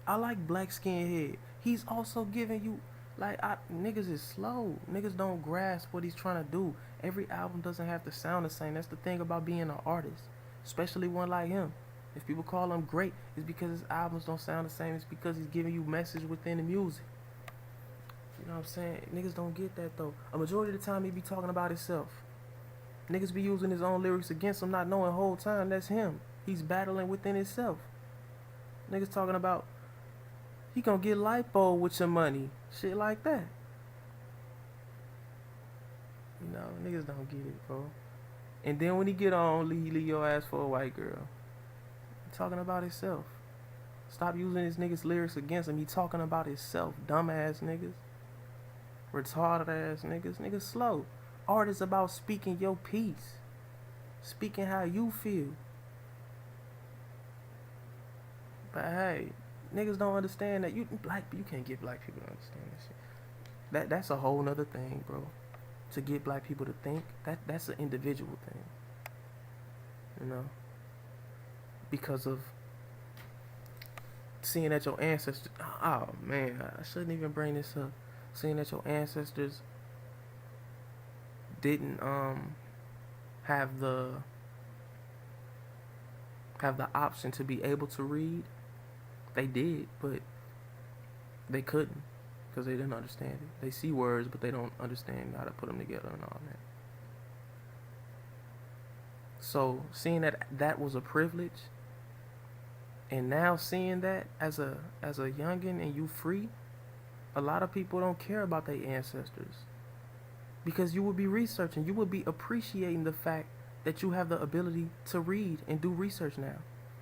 I like Black Skinhead. He's also giving you, niggas is slow. Niggas don't grasp what he's trying to do. Every album doesn't have to sound the same. That's the thing about being an artist. Especially one like him. If people call him great, it's because his albums don't sound the same. It's because he's giving you message within the music. You know what I'm saying? Niggas don't get that though. A majority of the time he be talking about himself. Niggas be using his own lyrics against him, not knowing the whole time that's him. He's battling within himself. Niggas talking about he gonna get lipo with your money. Shit like that. Niggas don't get it, bro. And then when he get on, he leave your ass for a white girl. He talking about himself. Stop using this nigga's lyrics against him. He talking about himself. Dumbass niggas. Retarded ass niggas. Niggas slow. Art is about speaking your piece. Speaking how you feel. But hey, niggas don't understand that you can't get black people to understand this shit. That's a whole nother thing, bro. To get black people to think, that's an individual thing. Because of seeing that your ancestors, oh man, I shouldn't even bring this up. Seeing that your ancestors didn't have the option to be able to read. They did, but they couldn't because they didn't understand it. They see words, but they don't understand how to put them together and all that. So seeing that was a privilege, and now seeing that as a youngin' and you free, A lot of people don't care about their ancestors because you would be researching, you would be appreciating the fact that you have the ability to read and do research now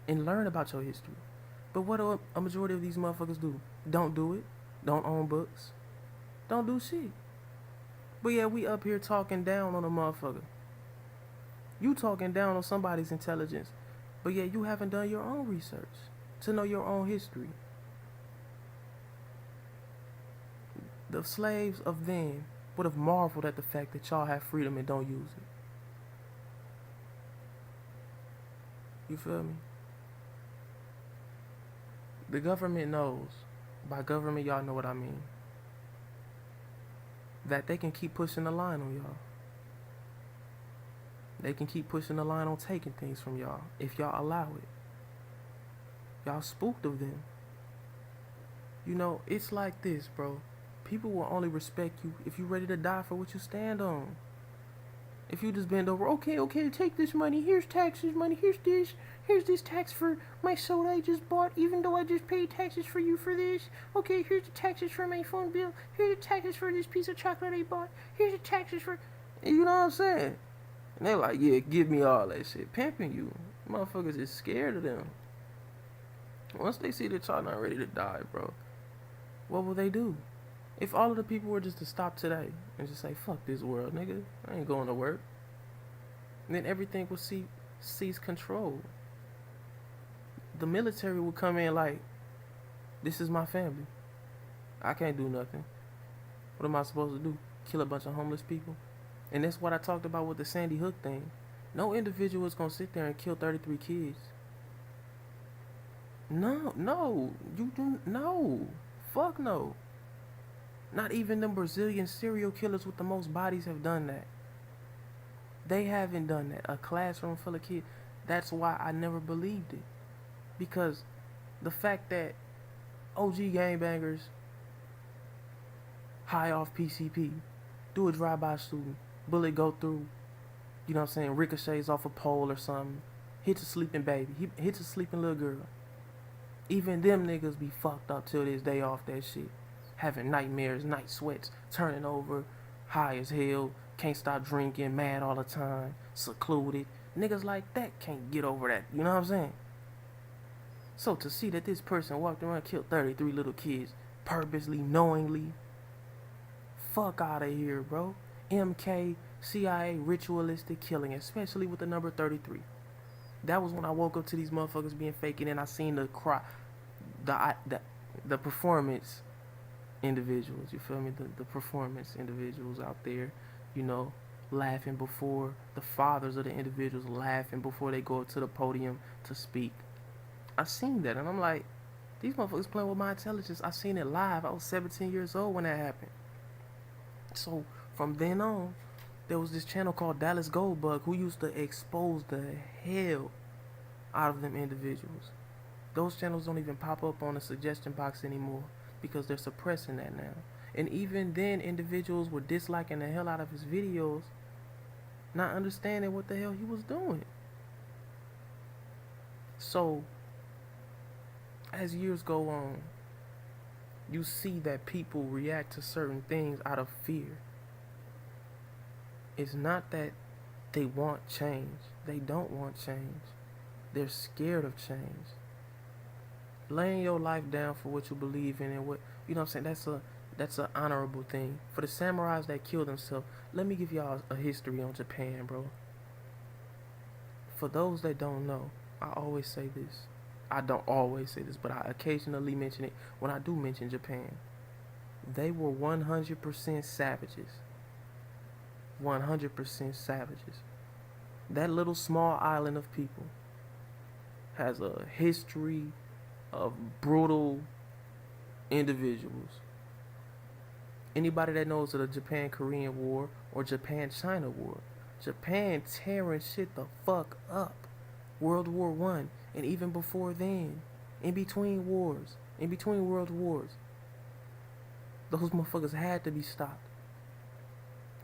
and learn about your history. But what do a majority of these motherfuckers do? Don't do it. Don't own books. Don't do shit. But yeah, we up here talking down on a motherfucker. You talking down on somebody's intelligence. But yeah, you haven't done your own research to know your own history. The slaves of then would have marveled at the fact that y'all have freedom and don't use it. You feel me? The government knows. By government, y'all know what I mean. That they can keep pushing the line on y'all. They can keep pushing the line on taking things from y'all if y'all allow it. Y'all spooked of them. You know, it's like this, bro. People will only respect you if you're ready to die for what you stand on. If you just bend over, okay, take this money, here's taxes money, here's this tax for my soda I just bought, even though I just paid taxes for you for this. Okay, here's the taxes for my phone bill, here's the taxes for this piece of chocolate I bought, here's the taxes for, you know what I'm saying? And they're like, yeah, give me all that shit, pimping you. Motherfuckers is scared of them. Once they see that y'all not ready to die, bro, what will they do? If all of the people were just to stop today and just say, fuck this world, nigga, I ain't going to work, then everything will cease control. The military will come in like, this is my family. I can't do nothing. What am I supposed to do? Kill a bunch of homeless people? And that's what I talked about with the Sandy Hook thing. No individual is going to sit there and kill 33 kids. No. You do, no. Fuck no. Not even them Brazilian serial killers with the most bodies have done that. They haven't done that. A classroom full of kids. That's why I never believed it. Because the fact that OG gangbangers high off PCP, do a drive-by shooting, bullet go through, you know what I'm saying, ricochets off a pole or something, hits a sleeping baby, hits a sleeping little girl. Even them niggas be fucked up till this day off that shit. Having nightmares, night sweats, turning over, high as hell, can't stop drinking, mad all the time, secluded. Niggas like that can't get over that, you know what I'm saying? So to see that this person walked around and killed 33 little kids, purposely, knowingly, fuck out of here, bro. MK, CIA, ritualistic killing, especially with the number 33. That was when I woke up to these motherfuckers being fake, and then I seen the performance individuals, you feel me? The performance individuals out there, you know, laughing before the fathers of the individuals, laughing before they go up to the podium to speak. I seen that, and I'm like, these motherfuckers playing with my intelligence. I seen it live. I was 17 years old when that happened. So from then on, there was this channel called Dallas Goldbug who used to expose the hell out of them individuals. Those channels don't even pop up on the suggestion box anymore because they're suppressing that now. And even then, individuals were disliking the hell out of his videos, not understanding what the hell he was doing. So as years go on, you see that people react to certain things out of fear. It's not that they want change. They don't want change. They're scared of change. Laying your life down for what you believe in and what, you know what I'm saying, that's an honorable thing. For the samurais that killed themselves, let me give y'all a history on Japan, bro. For those that don't know, I always say this. I don't always say this, but I occasionally mention it when I do mention Japan. They were 100% savages. 100% savages. That little small island of people has a history of brutal individuals. Anybody that knows of the Japan-Korean War or Japan-China War, Japan tearing shit the fuck up. World War I, and even before then, in between wars, in between world wars, those motherfuckers had to be stopped.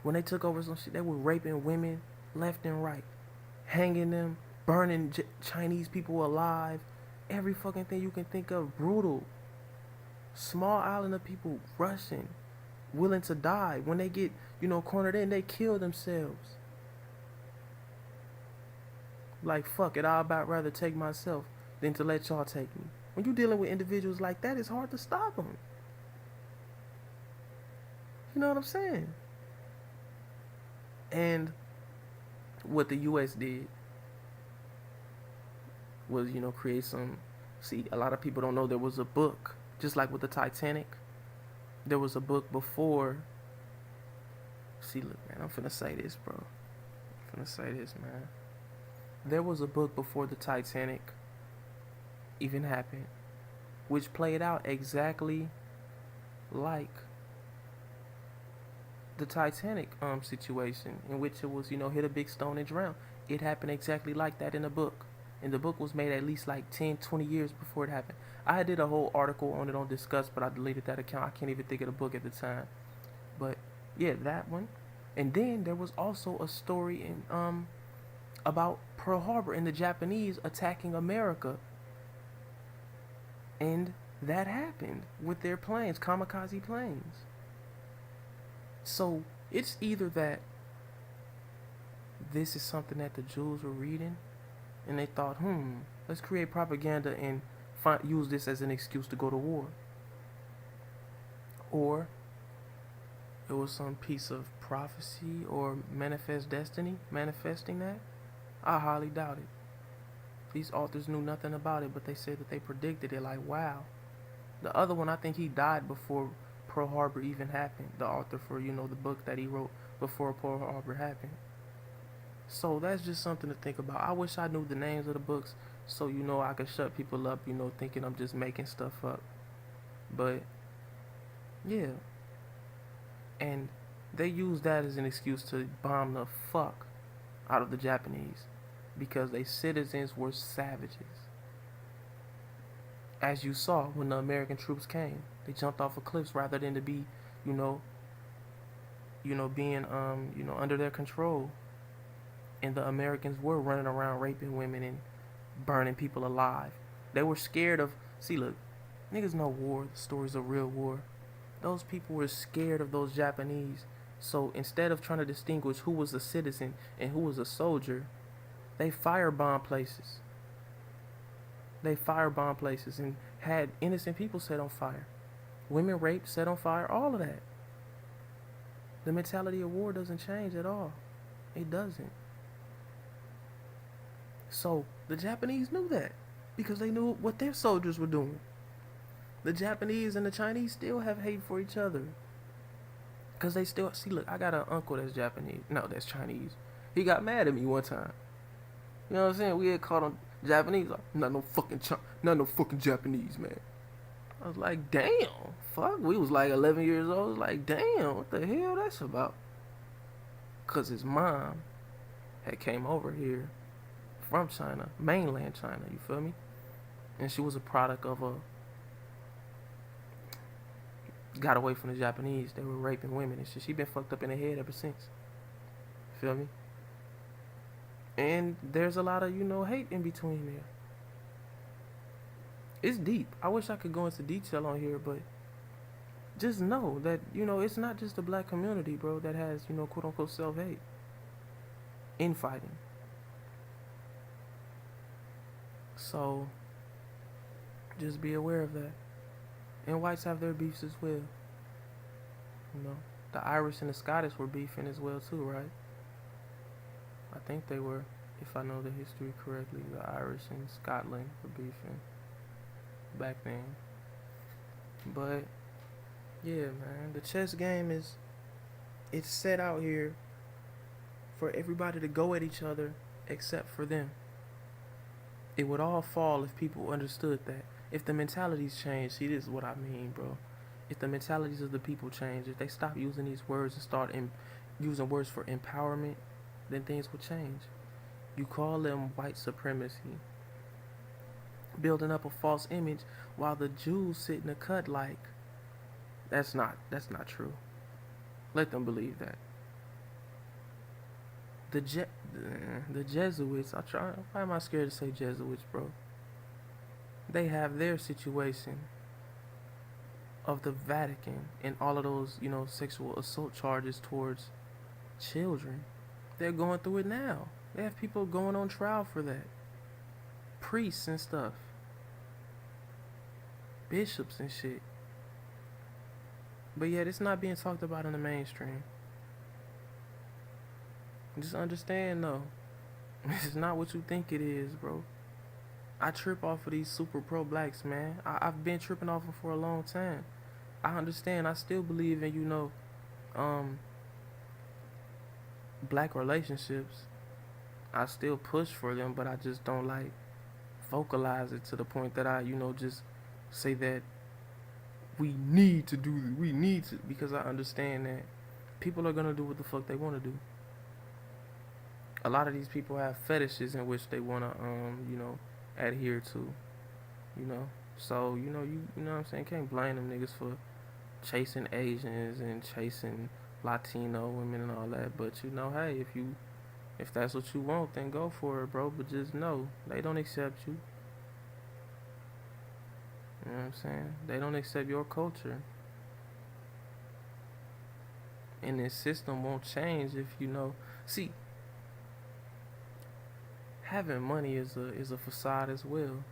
When they took over some shit, they were raping women left and right, hanging them, burning Chinese people alive, every fucking thing you can think of, brutal. Small island of people rushing, willing to die. When they get, cornered in, they kill themselves. Like, fuck it, I'd about rather take myself than to let y'all take me. When you're dealing with individuals like that, it's hard to stop them. You know what I'm saying? And what the U.S. did was, create some. See, a lot of people don't know there was a book, just like with the Titanic. There was a book before. See, look, man, I'm finna say this, bro. I'm finna say this, man. There was a book before the Titanic even happened, which played out exactly like the Titanic situation, in which it was, hit a big stone and drown. It happened exactly like that in the book. And the book was made at least like 10, 20 years before it happened. I did a whole article on it on Discuss, but I deleted that account. I can't even think of the book at the time. But yeah, that one. And then there was also a story in about Pearl Harbor and the Japanese attacking America. And that happened with their planes, kamikaze planes. So it's either that this is something that the Jews were reading and they thought, let's create propaganda and use this as an excuse to go to war. Or it was some piece of prophecy or manifest destiny manifesting that. I highly doubt it. These authors knew nothing about it, but they said that they predicted it. Like, wow. The other one, I think he died before Pearl Harbor even happened. The author for, the book that he wrote before Pearl Harbor happened. So that's just something to think about. I wish I knew the names of the books so, I could shut people up, thinking I'm just making stuff up. But, yeah. And they used that as an excuse to bomb the fuck out of the Japanese because their citizens were savages. As you saw when the American troops came, they jumped off of cliffs rather than to be, being under their control. And the Americans were running around raping women and burning people alive. They were scared of. See, look, niggas know war. The stories of real war. Those people were scared of those Japanese. So instead of trying to distinguish who was a citizen and who was a soldier, they firebombed places. They firebombed places and had innocent people set on fire. Women raped, set on fire, all of that. The mentality of war doesn't change at all. It doesn't. So the Japanese knew that because they knew what their soldiers were doing. The Japanese and the Chinese still have hate for each other. Because they still, see, look, I got an uncle that's Japanese. No, that's Chinese. He got mad at me one time. You know what I'm saying? We had called him Japanese. Like, not no fucking Japanese, man. I was like, damn, fuck. We was like 11 years old. I was like, damn, what the hell that's about? Because his mom had came over here from China, mainland China, you feel me? And she was a product of got away from the Japanese. They were raping women and shit. She been fucked up in the head ever since. Feel me? And there's a lot of, hate in between there. It's deep. I wish I could go into detail on here, but just know that, it's not just the black community, bro, that has, quote unquote self-hate. Infighting. So, just be aware of that. And whites have their beefs as well. The Irish and the Scottish were beefing as well too, right? I think they were, if I know the history correctly. The Irish and Scotland were beefing back then. But yeah, man, the chess game it's set out here for everybody to go at each other except for them. It would all fall if people understood that. If the mentalities change, see, this is what I mean, bro. If the mentalities of the people change, if they stop using these words and start using words for empowerment, then things will change. You call them white supremacy, building up a false image, while the Jews sit in the cut like, that's not true. Let them believe that. The Jesuits, why am I scared to say Jesuits, bro? They have their situation of the Vatican and all of those, sexual assault charges towards children. They're going through it now. They have people going on trial for that. Priests and stuff. Bishops and shit. But yet it's not being talked about in the mainstream. Just understand though. It's not what you think it is, bro. I trip off of these super pro blacks, man. I've been tripping off them for a long time. I understand. I still believe in, black relationships. I still push for them, but I just don't like vocalize it to the point that I, just say that we need to do this. We need to, because I understand that people are gonna do what the fuck they want to do. A lot of these people have fetishes in which they wanna, adhere to, you know. So you know what I'm saying. Can't blame them niggas for chasing Asians and chasing Latino women and all that. But hey, if that's what you want, then go for it, bro. But just know they don't accept you. You know what I'm saying? They don't accept your culture. And this system won't change if see, having money is a facade as well.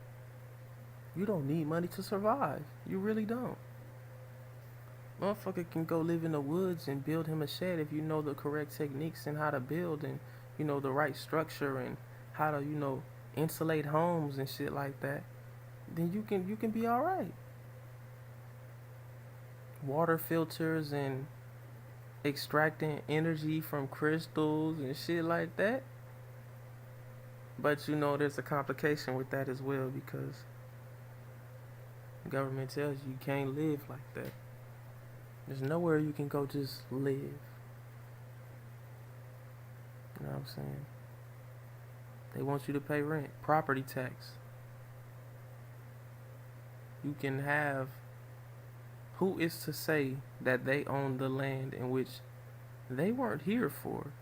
You don't need money to survive. You really don't. Motherfucker can go live in the woods and build him a shed if you know the correct techniques and how to build and the right structure and how to insulate homes and shit like that. Then you can be all right. Water filters and extracting energy from crystals and shit like that. But there's a complication with that as well because the government tells you can't live like that. There's nowhere you can go just live. You know what I'm saying? They want you to pay rent, property tax. You can have. Who is to say that they own the land in which they weren't here for?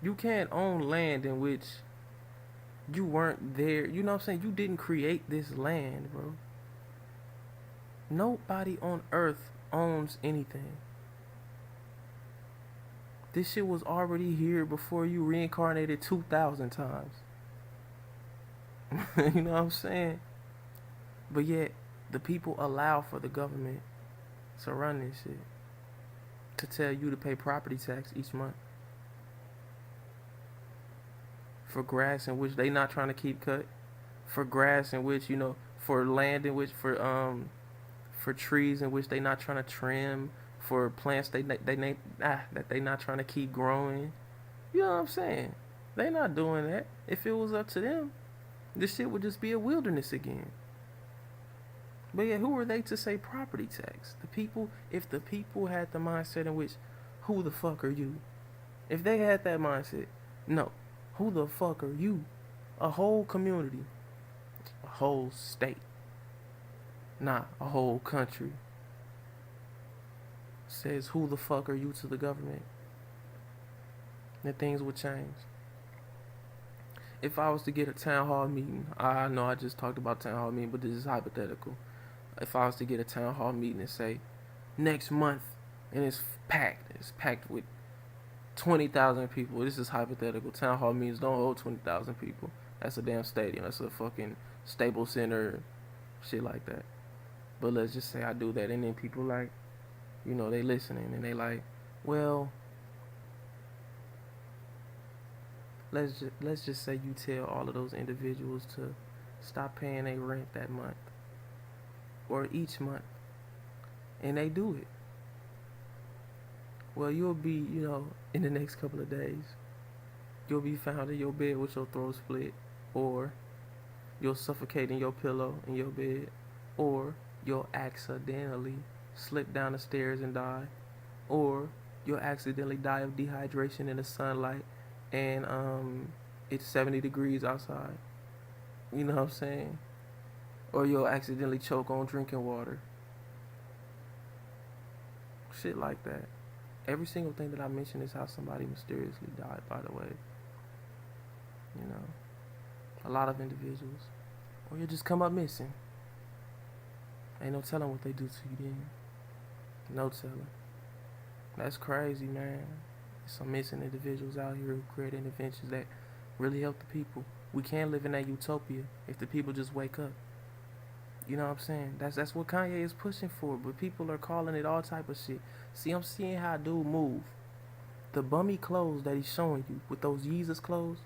You can't own land in which you weren't there. You know what I'm saying? You didn't create this land, bro. Nobody on earth owns anything. This shit was already here before you reincarnated 2,000 times. You know what I'm saying? But yet, the people allow for the government to run this shit. To tell you to pay property tax each month. For grass in which they not trying to keep cut. For grass in which, for land in which, for trees in which they not trying to trim. For plants that they not trying to keep growing. You know what I'm saying? They not doing that. If it was up to them, this shit would just be a wilderness again. But yeah, who are they to say property tax? The people, if the people had the mindset in which, who the fuck are you? If they had that mindset, no, who the fuck are you? A whole community, a whole state, not a whole country, says who the fuck are you to the government, then things would change. If I was to get a town hall meeting, I know I just talked about town hall meeting, but this is hypothetical. If I was to get a town hall meeting and say, next month, and it's packed with 20,000 people. This is hypothetical. Town hall meetings don't hold 20,000 people. That's a damn stadium. That's a fucking Staples Center, shit like that. But let's just say I do that, and then people like, they listening, and they like, well, let's just say you tell all of those individuals to stop paying their rent that month or each month, and they do it. Well, you'll be, in the next couple of days, you'll be found in your bed with your throat split, or you'll suffocate in your pillow in your bed, or you'll accidentally slip down the stairs and die, or you'll accidentally die of dehydration in the sunlight and it's 70 degrees outside. You know what I'm saying? Or you'll accidentally choke on drinking water. Shit like that. Every single thing that I mentioned is how somebody mysteriously died, by the way. A lot of individuals. Or you'll just come up missing. Ain't no telling what they do to you then. No telling. That's crazy, man. Some missing individuals out here who create interventions that really help the people. We can't live in that utopia if the people just wake up. You know what I'm saying? That's what Kanye is pushing for, but people are calling it all type of shit. See, I'm seeing how dude move. The bummy clothes that he's showing you with those Yeezus clothes,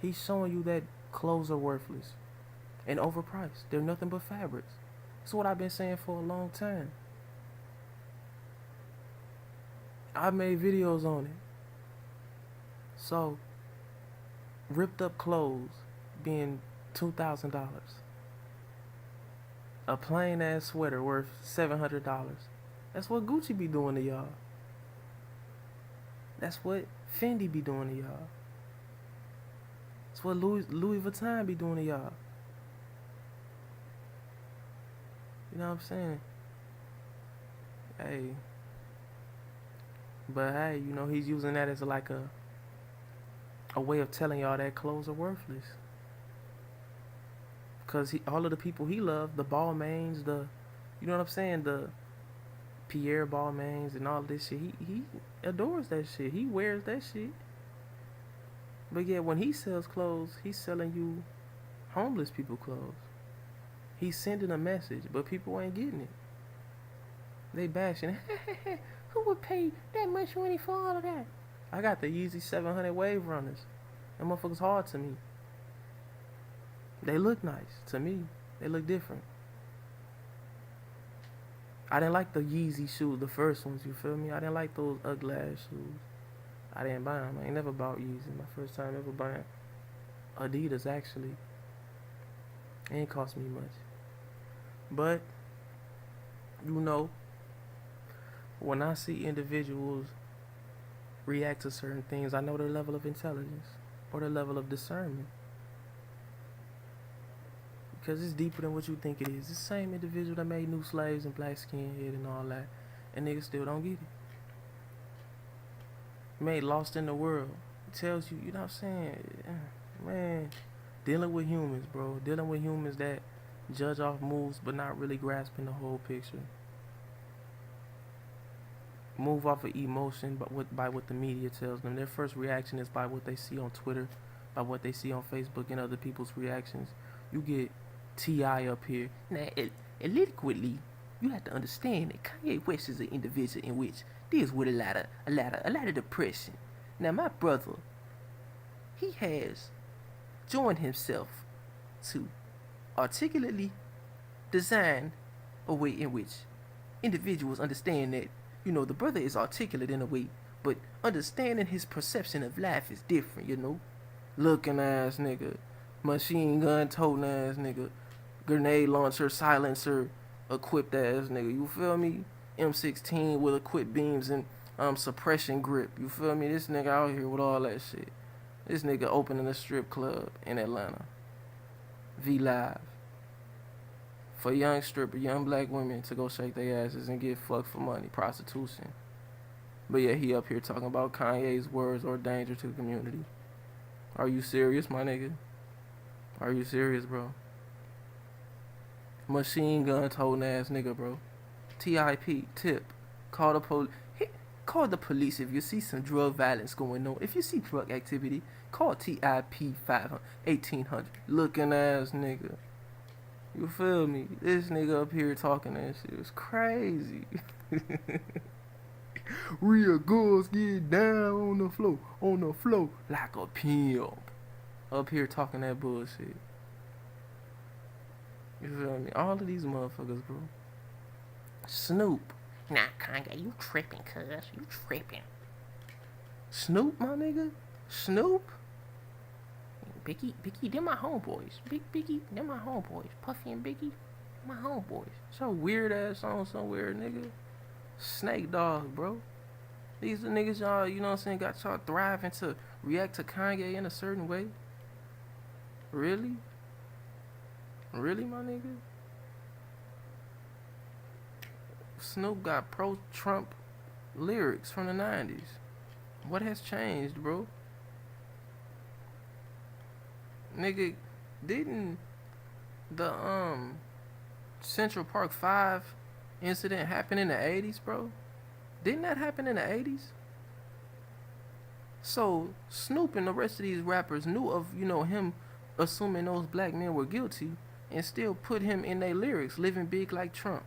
he's showing you that clothes are worthless and overpriced. They're nothing but fabrics. That's what I've been saying for a long time. I made videos on it. So, ripped up clothes being $2,000. A plain ass sweater worth $700. That's what Gucci be doing to y'all. That's what Fendi be doing to y'all. That's what Louis Vuitton be doing to y'all. You know what I'm saying? Hey. But hey, you know, he's using that as like a way of telling y'all that clothes are worthless. Cause all of the people he loved, the Balmains, you know what I'm saying, the Pierre Balmains and all this shit, he adores that shit. He wears that shit. But yeah, when he sells clothes, he's selling you homeless people clothes. He's sending a message, but people ain't getting it. They bashing. Who would pay that much money for all of that? I got the Yeezy 700 Wave Runners. Them motherfuckers hard to me. They look nice to me. They look different. I didn't like the Yeezy shoes, the first ones, you feel me? I didn't like those ugly ass shoes. I didn't buy them. I ain't never bought Yeezy. My first time ever buying Adidas, actually. It ain't cost me much. But, you know, when I see individuals react to certain things, I know their level of intelligence or their level of discernment. Because it's deeper than what you think it is. It's the same individual that made New Slaves and Black Skinhead and all that, and niggas still don't get it. Made Lost in the World. It tells you, you know what I'm saying? Man, dealing with humans, bro. Dealing with humans that judge off moves but not really grasping the whole picture. Move off of emotion by what the media tells them. Their first reaction is by what they see on Twitter, by what they see on Facebook and other people's reactions. You get T.I. up here. Now, politically, you have to understand that Kanye West is an individual in which deals with a lot of depression. Now, my brother, he has joined himself to articulately design a way in which individuals understand that, you know, the brother is articulate in a way, but understanding his perception of life is different, you know. Looking ass nigga, machine gun toting ass nigga, grenade launcher, silencer equipped ass nigga, you feel me? M16 with equipped beams and suppression grip, you feel me? This nigga out here with all that shit. This nigga opening a strip club in Atlanta. V Live. For young black women to go shake their asses and get fucked for money, prostitution. But yeah, he up here talking about Kanye's words or danger to the community. Are you serious, my nigga? Are you serious, bro? Machine gun toting ass nigga, bro. tip. Call the police. Call the police if you see some drug violence going on. If you see drug activity, call TIP 1800. Looking ass nigga. You feel me? This nigga up here talking that shit is crazy. Real girls get down on the floor like a pimp. Up here talking that bullshit. You feel me? All of these motherfuckers, bro. Snoop. Nah, Kanye, you tripping, cuz. You tripping. Snoop, my nigga? Snoop? Biggie, they're my homeboys. Biggie, they're my homeboys. Puffy and Biggie, my homeboys. So weird ass song somewhere, nigga. Snake Dogg, bro. These the niggas y'all, you know what I'm saying, got y'all thriving to react to Kanye in a certain way. Really? Really, my nigga? Snoop got pro-Trump lyrics from the 90s. What has changed, bro? Nigga, didn't the Central Park 5 incident happened in the 80s, bro? Didn't that happen in the 80s? So Snoop and the rest of these rappers knew of, him assuming those black men were guilty and still put him in their lyrics, living big like Trump.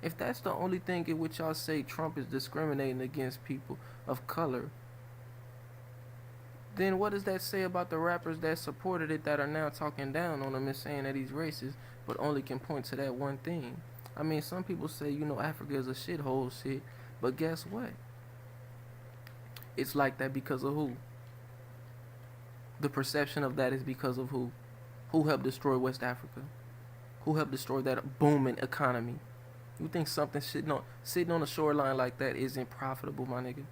If that's the only thing in which y'all say Trump is discriminating against people of color, then what does that say about the rappers that supported it that are now talking down on him and saying that he's racist, but only can point to that one thing? I mean, some people say, Africa is a shithole shit, but guess what? It's like that because of who? The perception of that is because of who? Who helped destroy West Africa? Who helped destroy that booming economy? You think something sitting on a shoreline like that isn't profitable, my nigga?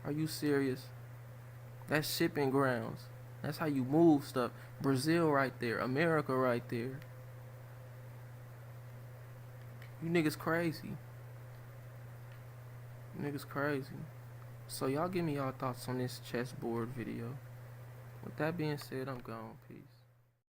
Are you serious? That's shipping grounds. That's how you move stuff. Brazil right there. America right there. You niggas crazy. You niggas crazy. So y'all give me y'all thoughts on this chessboard video. With that being said, I'm gone. Peace.